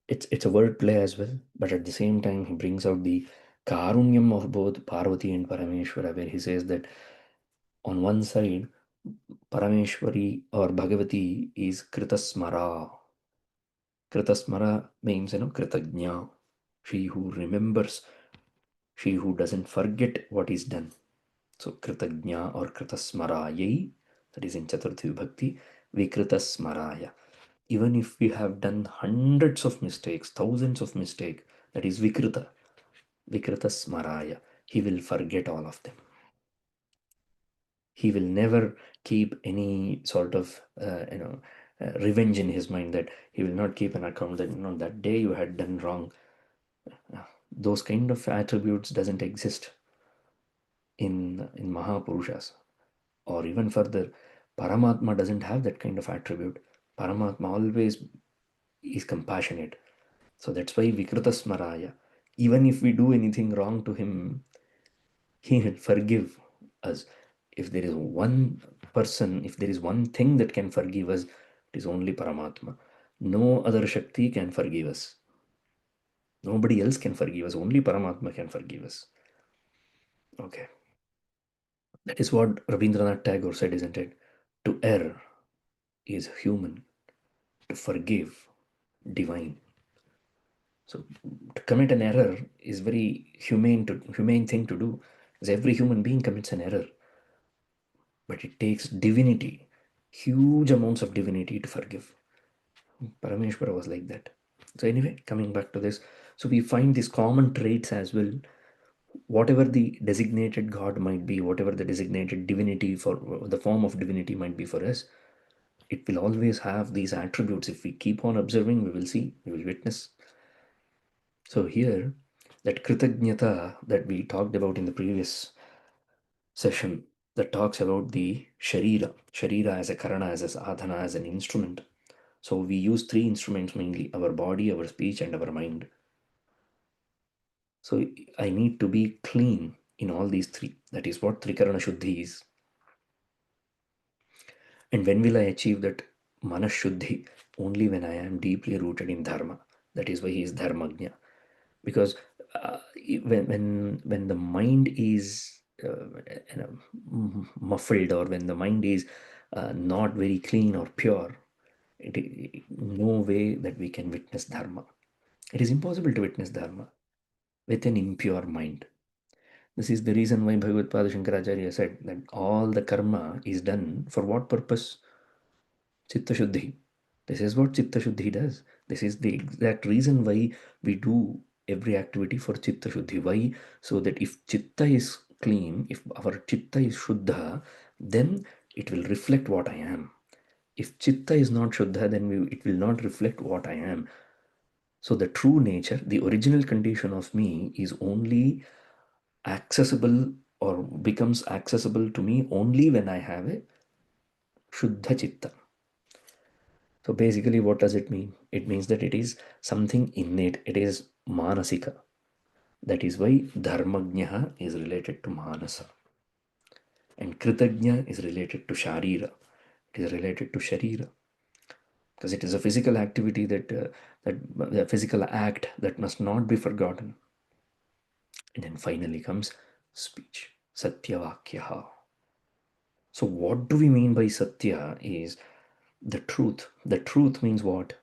It's a word play as well, but at the same time he brings out the karunyam of both Parvati and Parameshwara, where he says that on one side Parameshwari or Bhagavati is Kritasmara. Kritasmara means Kritagnya, she who remembers, she who doesn't forget what is done. So Kritagnya or Kritasmarayai, that is in Chaturthi Vibhakti, Vikritasmaraya. Even if we have done hundreds of mistakes, thousands of mistakes, that is Vikrita, Vikrita Smaraya. He will forget all of them. He will never keep any sort of, revenge in his mind, that he will not keep an account that, that day you had done wrong. Those kind of attributes doesn't exist in Mahapurushas. Or even further, Paramatma doesn't have that kind of attribute. Paramatma always is compassionate. So that's why Vikrita Smaraya. Even if we do anything wrong to him, he will forgive us. If there is one person, if there is one thing that can forgive us, it is only Paramatma. No other Shakti can forgive us. Nobody else can forgive us. Only Paramatma can forgive us. Okay. That is what Rabindranath Tagore said, isn't it? To err is human, to forgive, divine. So to commit an error is very humane thing to do. Because every human being commits an error. But it takes divinity, huge amounts of divinity to forgive. Parameshwara was like that. So anyway, coming back to this, so we find these common traits as well. Whatever the designated God might be, whatever the designated divinity for the form of divinity might be for us, it will always have these attributes. If we keep on observing, we will see, we will witness. So here, that kritagnyata that we talked about in the previous session, that talks about the sharira as a karana, as a sadhana, as an instrument. So we use three instruments mainly: our body, our speech, and our mind. So I need to be clean in all these three. That is what Trikarana Shuddhi is. And when will I achieve that Manas Shuddhi? Only when I am deeply rooted in Dharma. That is why he is Dharmagnya. Because when the mind is muffled, or when the mind is not very clean or pure, no way that we can witness Dharma. It is impossible to witness Dharma with an impure mind. This is the reason why Bhagavad Pada Shankaracharya said that all the karma is done for what purpose? Chitta Shuddhi. This is what Chitta Shuddhi does. This is the exact reason why we do every activity for Chitta Shuddhi. Why? So that if Chitta is clean, if our Chitta is Shuddha, then it will reflect what I am. If Chitta is not Shuddha, then it will not reflect what I am. So the true nature, the original condition of me is only accessible, or becomes accessible to me only when I have a Shuddha Chitta. So basically, what does it mean? It means that it is something innate, it is Manasika. That is why Dharmagnya is related to Manasa, and Kritagnya is related to Sharira. It is related to Sharira because it is a physical activity that a physical act that must not be forgotten. And then finally comes speech, Satyavakyaha. So, what do we mean by Satya is the truth. The truth means what?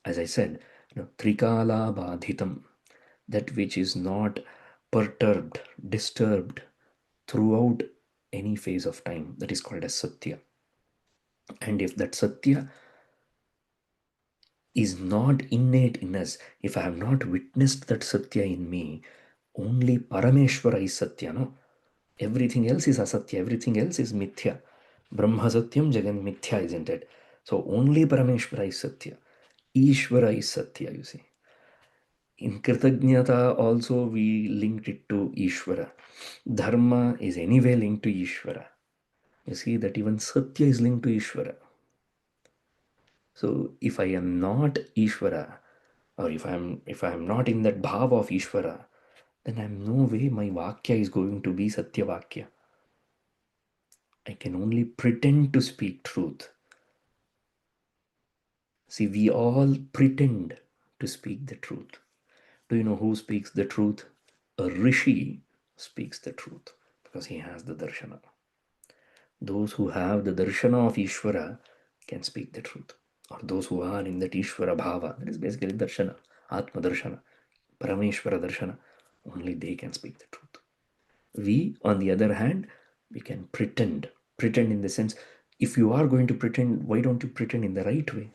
As I said, Trikala Badhitam, that which is not perturbed, disturbed throughout any phase of time. That is called as Satya. And if that Satya is not innate in us, if I have not witnessed that Satya in me, only Parameshwara is Satya, no? Everything else is asatya, everything else is mithya. Brahma satyam, Jagan mithya, isn't it? So only Parameshwara is satya. Ishvara is satya, you see. In Kritagnyata also we linked it to Ishvara. Dharma is anyway linked to Ishvara. You see that even satya is linked to Ishvara. So if I am not Ishvara, or if I am not in that bhava of Ishvara, then I am no way my vakya is going to be satya vakya. I can only pretend to speak truth. See, we all pretend to speak the truth. Do you know who speaks the truth? A rishi speaks the truth because he has the darshana. Those who have the darshana of Ishvara can speak the truth. Or those who are in that Ishvara bhava, that is basically darshana, Atma darshana, Parameshwara darshana, only they can speak the truth. We, on the other hand, we can pretend. Pretend in the sense, if you are going to pretend, why don't you pretend in the right way?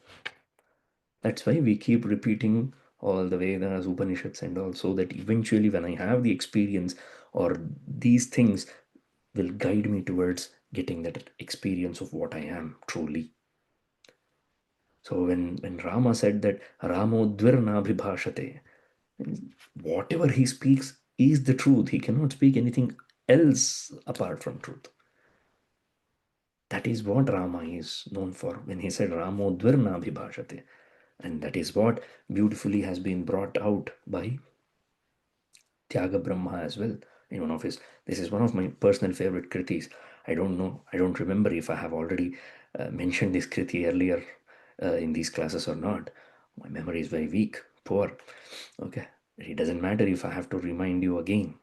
That's why we keep repeating all the Vedas, Upanishads, and all, so that eventually, when I have the experience, or these things will guide me towards getting that experience of what I am truly. So when Rama said that Ramo Dvirnabhibhashate, whatever he speaks is the truth. He cannot speak anything else apart from truth. That is what Rama is known for when he said Ramo Dvirnabhibhashate. And that is what beautifully has been brought out by Tyaga Brahma as well in one of his. This is one of my personal favorite kritis. I don't know. I don't remember if I have already mentioned this Kriti earlier in these classes or not. My memory is very weak, poor. Okay. It doesn't matter if I have to remind you again.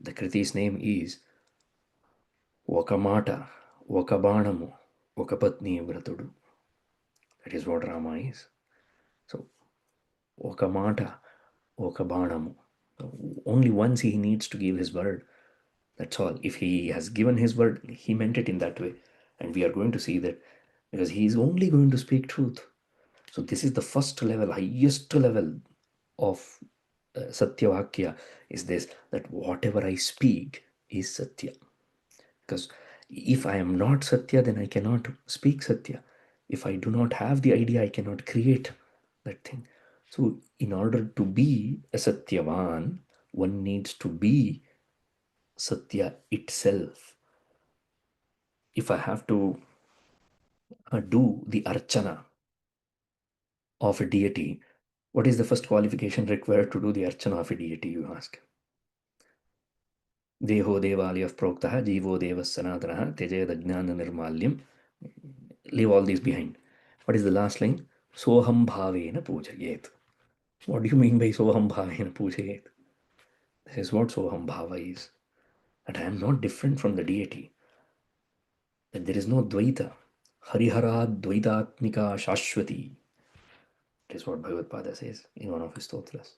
The Kriti's name is Wakamata, Wakabanamu, Wakapatni Vratudu. That is what Rama is. So, Wakamata, Wakabanamu. Only once he needs to give his word. That's all. If he has given his word, he meant it in that way. And we are going to see that because he is only going to speak truth. So, this is the first level, highest level of Satyavakya is this, that whatever I speak is Satya. Because if I am not Satya, then I cannot speak Satya. If I do not have the idea, I cannot create that thing. So, in order to be a Satyavan, one needs to be Satya itself. If I have to do the archana of a deity, what is the first qualification required to do the archana of a deity, you ask? Deho devaliyah proktah, jivo devas sanatana, tejayad ajnana nirmalyam. Leave all these behind. What is the last line? Soham bhavena pujayet. What do you mean by Soham bhavena pujayet? This is what Soham bhava is. That I am not different from the deity. That there is no dvaita. Harihara dvaitatmika shashwati. That is what Bhagavad Pada says in one of his stotras.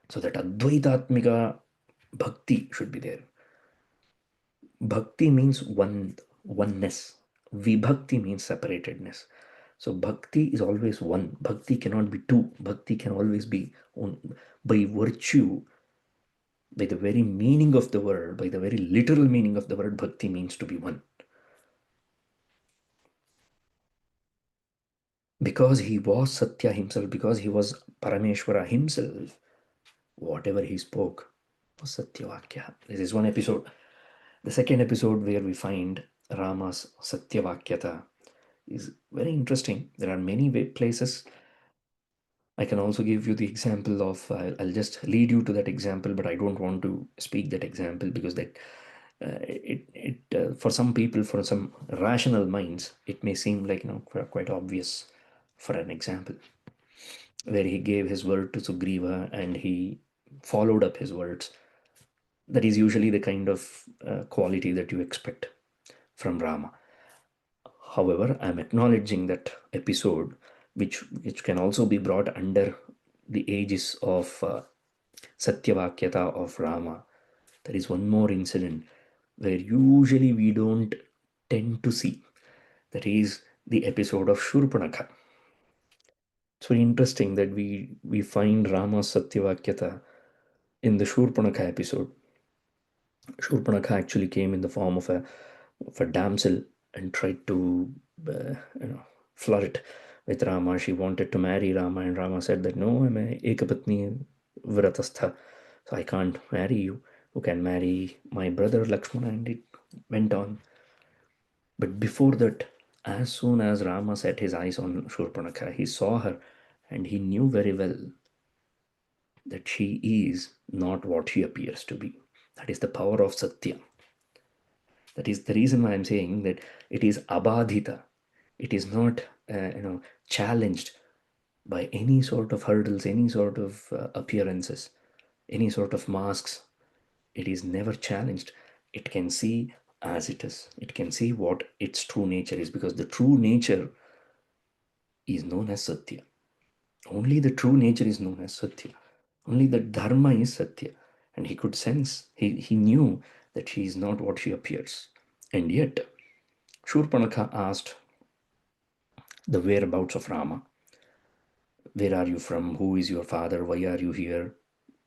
So that advaitatmika bhakti should be there. Bhakti means oneness. Vibhakti means separatedness. So bhakti is always one. Bhakti cannot be two. Bhakti can always be one. By virtue, by the very meaning of the word, by the very literal meaning of the word, bhakti means to be one. Because he was Satya himself, because he was Parameshwara himself, whatever he spoke was Satyavakya. This is one episode. The second episode where we find Rama's Satyavakyata is very interesting. There are many places. I can also give you the example of, I'll just lead you to that example, but I don't want to speak that example because that for some people, for some rational minds, it may seem like, quite obvious for an example, where he gave his word to Sugriva and he followed up his words. That is usually the kind of quality that you expect from Rama. However, I'm acknowledging that episode, which can also be brought under the aegis of Satyavakyata of Rama. There is one more incident where usually we don't tend to see. That is the episode of Shurpanakha. It's very interesting that we find Rama's Satyavakyata in the Shurpanakha episode. Shurpanakha actually came in the form of a damsel and tried to flirt with Rama. She wanted to marry Rama, and Rama said that no, I'm a ekapatni vratastha, so I can't marry you. You can marry my brother Lakshmana, and it went on. But before that, as soon as Rama set his eyes on Shurpanakha, he saw her, and he knew very well that she is not what she appears to be. That is the power of Satya. That is the reason why I'm saying that it is abadhita. It is not, challenged by any sort of hurdles, any sort of appearances, any sort of masks. It is never challenged. It can see as it is. It can see what its true nature is, because the true nature is known as Satya. Only the true nature is known as Satya. Only the Dharma is Satya. And he could sense, he knew that she is not what she appears. And yet, Shurpanakha asked the whereabouts of Rama. Where are you from? Who is your father? Why are you here?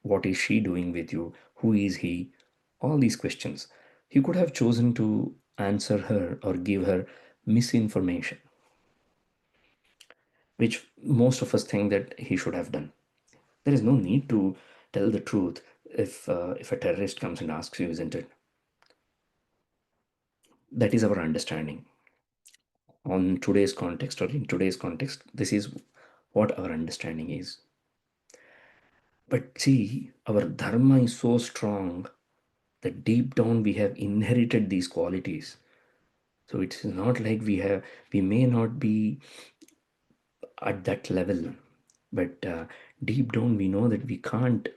What is she doing with you? Who is he? All these questions. He could have chosen to answer her or give her misinformation, which most of us think that he should have done. There is no need to tell the truth if a terrorist comes and asks you, isn't it? That is our understanding. On today's context, or in today's context, this is what our understanding is. But see, our dharma is so strong that deep down we have inherited these qualities. So it's not like we may not be at that level, but deep down we know that we can't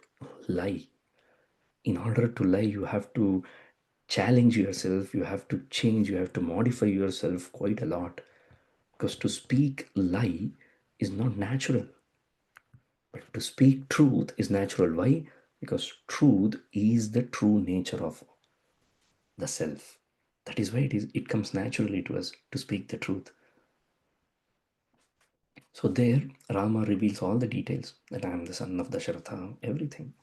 lie. In order to lie, you have to challenge yourself, you have to change, you have to modify yourself quite a lot. Because to speak lie is not natural, but to speak truth is natural. Why? Because truth is the true nature of the self. That is why it comes naturally to us to speak the truth. So there, Rama reveals all the details that I am the son of Dasharatha, everything.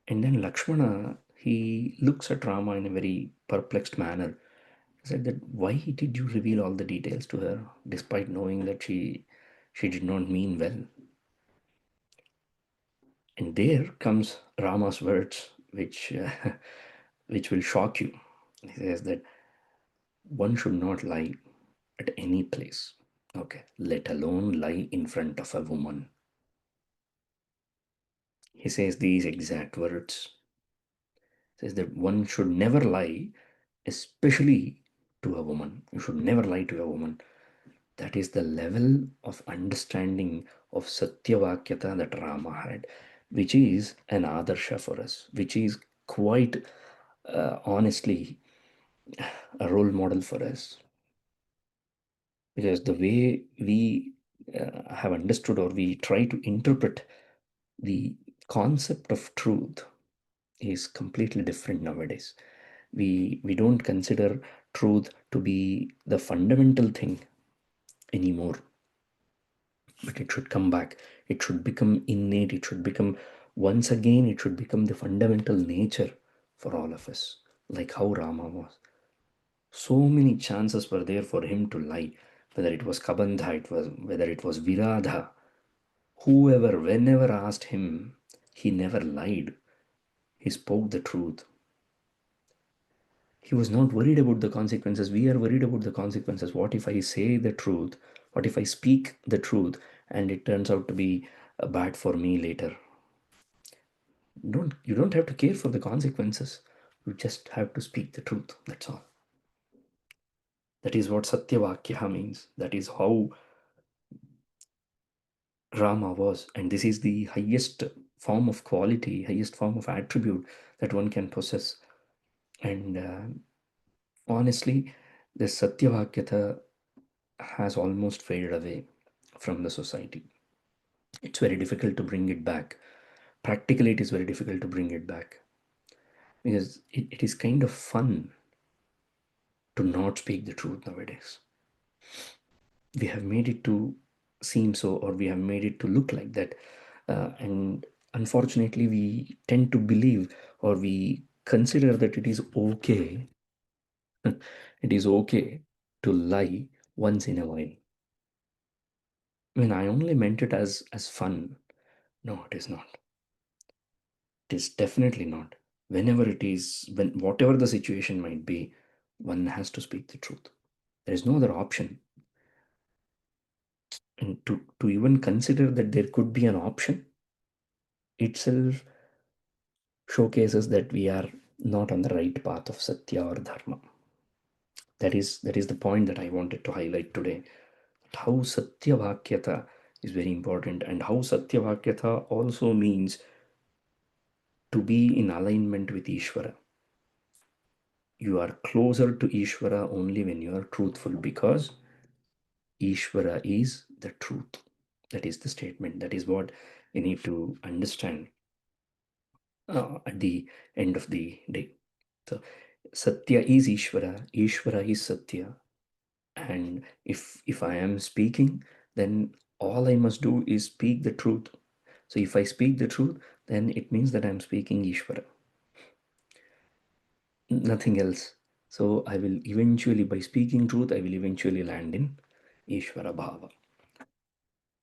And then Lakshmana, he looks at Rama in a very perplexed manner. He said that why did you reveal all the details to her, despite knowing that she did not mean well? And there comes Rama's words, which will shock you. He says that one should not lie at any place, okay, let alone lie in front of a woman. He says these exact words. He says that one should never lie, especially to a woman. You should never lie to a woman. That is the level of understanding of Satyavakyata that Rama had, which is an adarsha for us, which is quite honestly a role model for us. Because the way we have understood or we try to interpret the concept of truth is completely different nowadays. We don't consider truth to be the fundamental thing anymore, but it should come back. It should become innate. It should become, once again, it should become the fundamental nature for all of us, like how Rama was. So many chances were there for him to lie, whether it was Kabandha, whether it was Viradha, whoever, whenever asked him, he never lied. He spoke the truth. He was not worried about the consequences. We are worried about the consequences. What if I say the truth? What if I speak the truth and it turns out to be bad for me later? You don't have to care for the consequences. You just have to speak the truth. That's all. That is what Satyavakya means. That is how Rama was. And this is the highest form of quality, highest form of attribute that one can possess. And honestly, this Satyavakyata has almost faded away from the society. It's very difficult to bring it back. Practically, it is very difficult to bring it back because it is kind of fun to not speak the truth nowadays. We have made it to seem so, or we have made it to look like that. And unfortunately, we tend to believe or we consider that it is okay. It is okay to lie once in a while. I mean, I only meant it as fun. No, it is not. It is definitely not. Whenever it is, when whatever the situation might be, one has to speak the truth. There is no other option. And to even consider that there could be an option itself showcases that we are not on the right path of Satya or Dharma. That is the point that I wanted to highlight today. How Satyavakyata is very important, and how Satyavakyata also means to be in alignment with Ishvara. You are closer to Ishvara only when you are truthful, because Ishvara is the truth. That is the statement. That is what you need to understand at the end of the day. So, Satya is Ishvara, Ishvara is Satya. And if I am speaking, then all I must do is speak the truth. So, if I speak the truth, then it means that I am speaking Ishvara, nothing else. So, I will eventually, by speaking truth, I will eventually land in Ishvara Bhava.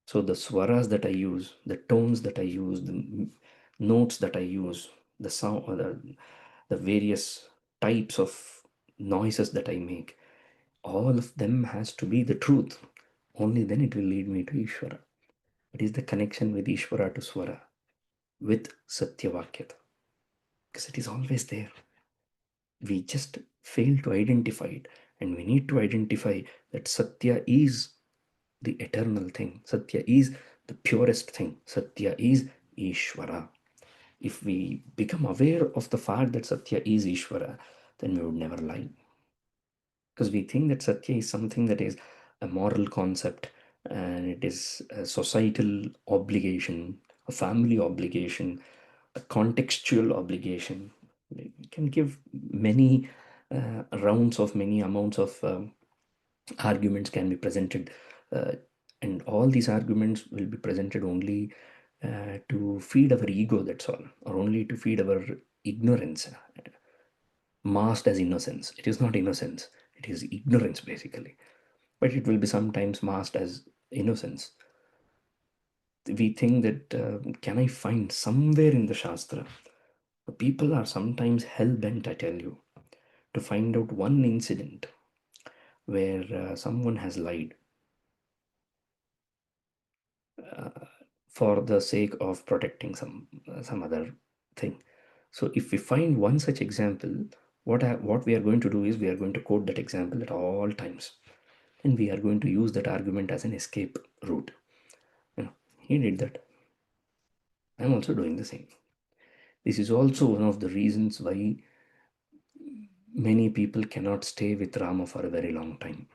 So the swaras that I use, the tones that I use, the notes that I use, the sound, the various types of noises that I make, all of them has to be the truth. Only then it will lead me to Ishvara. It is the connection with Ishvara to Swara, with Satyavakyata, because it is always there. We just fail to identify it. And we need to identify that Satya is the eternal thing. Satya is the purest thing. Satya is Ishvara. If we become aware of the fact that Satya is Ishvara, then we would never lie. Because we think that Satya is something that is a moral concept, and it is a societal obligation, a family obligation, a contextual obligation. We can give many rounds of many amounts of arguments can be presented, uh, and all these arguments will be presented only to feed our ego, that's all, or only to feed our ignorance, masked as innocence. It is not innocence, it is ignorance basically, but it will be sometimes masked as innocence. We think that can I find somewhere in the Shastra? People are sometimes hell bent, I tell you, to find out one incident where someone has lied uh, for the sake of protecting some other thing. So if we find one such example, what we are going to do is we are going to quote that example at all times, and we are going to use that argument as an escape route. You know, he did that. I'm also doing the same. This is also one of the reasons why many people cannot stay with Rama for a very long time.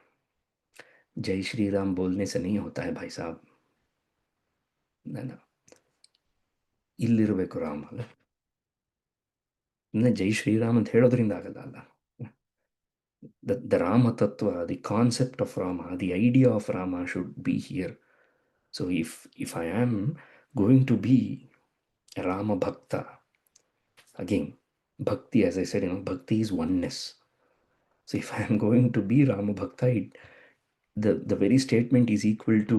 जय श्री राम बोलने से नहीं होता है भाई साहब. ना ना, ಇಲ್ಲಿರಬೇಕು ರಾಮ ಅಲ್ಲ. ಜೈ ಶ್ರೀರಾಮ್ ಅಂತ ಹೇಳೋದ್ರಿಂದ ಆಗಲ್ಲ ಅಲ್ಲ. The Rama Tattva, the concept of Rama, the idea of Rama should be here. So if I am going to be a Rama Bhakta, again, Bhakti, as I said, Bhakti is oneness. So if I am going to be Rama Bhakta, the very statement is equal to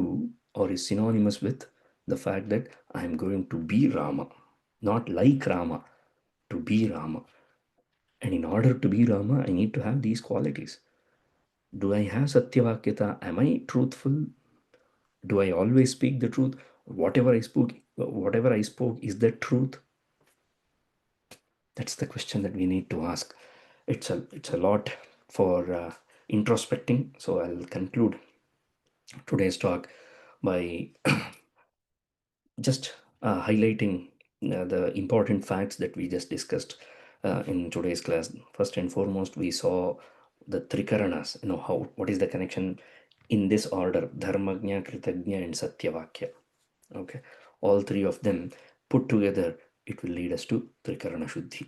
or is synonymous with the fact that I am going to be Rama, not like Rama, to be Rama. And in order to be Rama, I need to have these qualities. Do I have Satyavakyata? Am I truthful? Do I always speak the truth? Whatever I spoke, is that truth? That's the question that we need to ask. It's a lot for introspecting. So I'll conclude today's talk by just highlighting the important facts that we just discussed in today's class. First and foremost, we saw the Trikaranas, what is the connection in this order: Dharmagnya, Kritagnya, and Satyavakya. Okay, all three of them put together, it will lead us to Trikarana Shuddhi.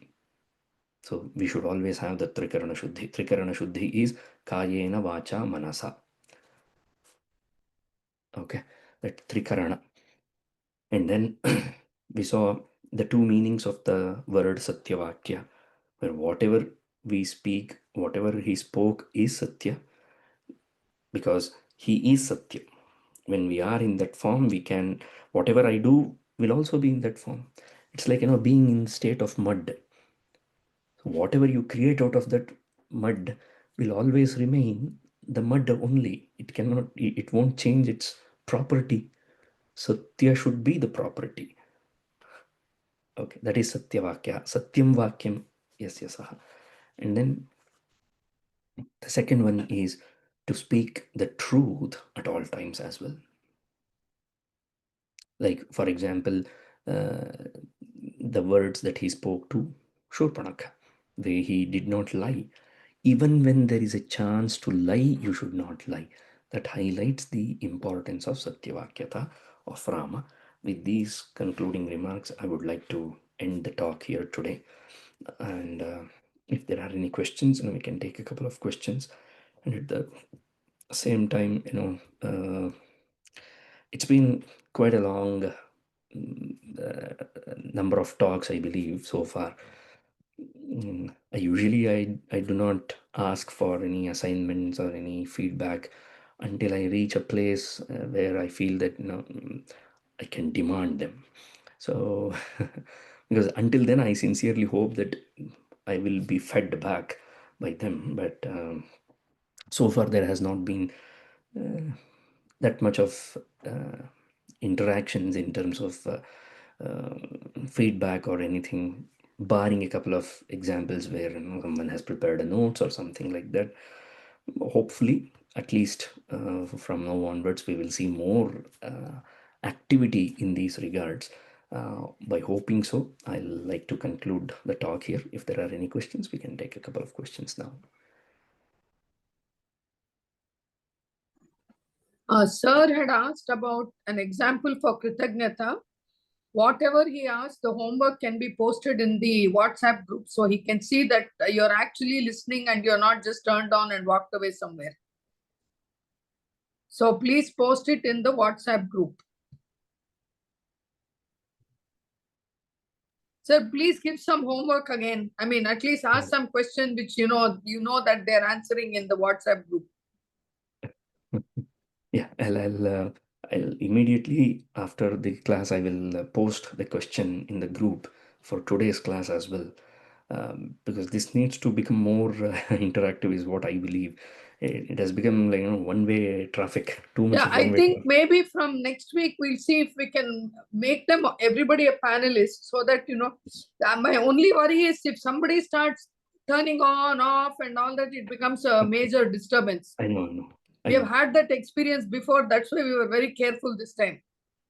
So we should always have the Trikarana Shuddhi. Trikarana Shuddhi is Kayena, Vacha, Manasa. Okay, that Trikarana. And then we saw the two meanings of the word Satyavakya, where whatever we speak, whatever he spoke is Satya, because he is Satya. When we are in that form, we can, whatever I do will also be in that form. It's like, being in state of mud. So whatever you create out of that mud will always remain the mud only. It won't change its property. Satya should be the property. Okay, that is Satyavakya. Satyam Vakyam. Yes, yes. And then the second one is to speak the truth at all times as well. Like, for example, the words that he spoke to Shurpanakha, where he did not lie. Even when there is a chance to lie, you should not lie. That highlights the importance of Satyavakyata of Rama. With these concluding remarks, I would like to end the talk here today. And if there are any questions, we can take a couple of questions. And at the same time, it's been quite a long number of talks, I believe, so far. I do not ask for any assignments or any feedback until I reach a place where I feel that I can demand them. So because until then, I sincerely hope that I will be fed back by them. But so far, there has not been that much of interactions in terms of uh, feedback or anything, barring a couple of examples where someone has prepared a notes or something like that. hopefully, at least from now onwards, we will see more activity in these regards. By hoping so, I'll like to conclude the talk here. If there are any questions, we can take a couple of questions now. Sir had asked about an example for Kritagnyata. Whatever he asked, the homework can be posted in the WhatsApp group so he can see that you're actually listening and you're not just turned on and walked away somewhere. So please post it in the WhatsApp group. Sir, please give some homework again. I mean, at least ask some question which you know that they're answering in the WhatsApp group. Yeah, I'll immediately after the class, I will post the question in the group for today's class as well. Because this needs to become more interactive, is what I believe. It has become like, one-way traffic, too much Yeah, of I one-way think traffic. maybe from next week we'll see if we can make them everybody a panelist so that my only worry is if somebody starts turning on, off, and all that, it becomes a major disturbance. I know. We have had that experience before. That's why we were very careful this time.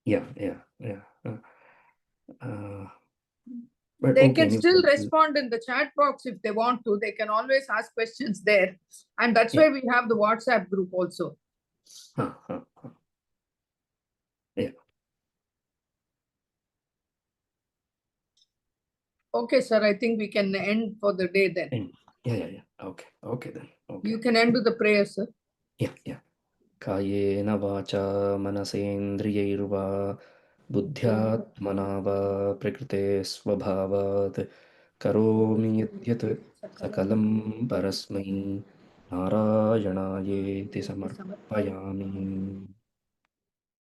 Yeah. But They okay, can anyway, still respond in the chat box if they want to. They can always ask questions there. And that's yeah. why we have the WhatsApp group also. Yeah. Okay, sir. I think we can end for the day then. Yeah. Okay then. Okay. You can end with the prayer, sir. Yeah. कायेन वाचा मनसेन्द्रियैर्वा बुद्ध्यात्मना वा प्रकृते स्वभावात् करोमि यद्यत् सकलं परस्मै नारायणायेति समर्पयामि.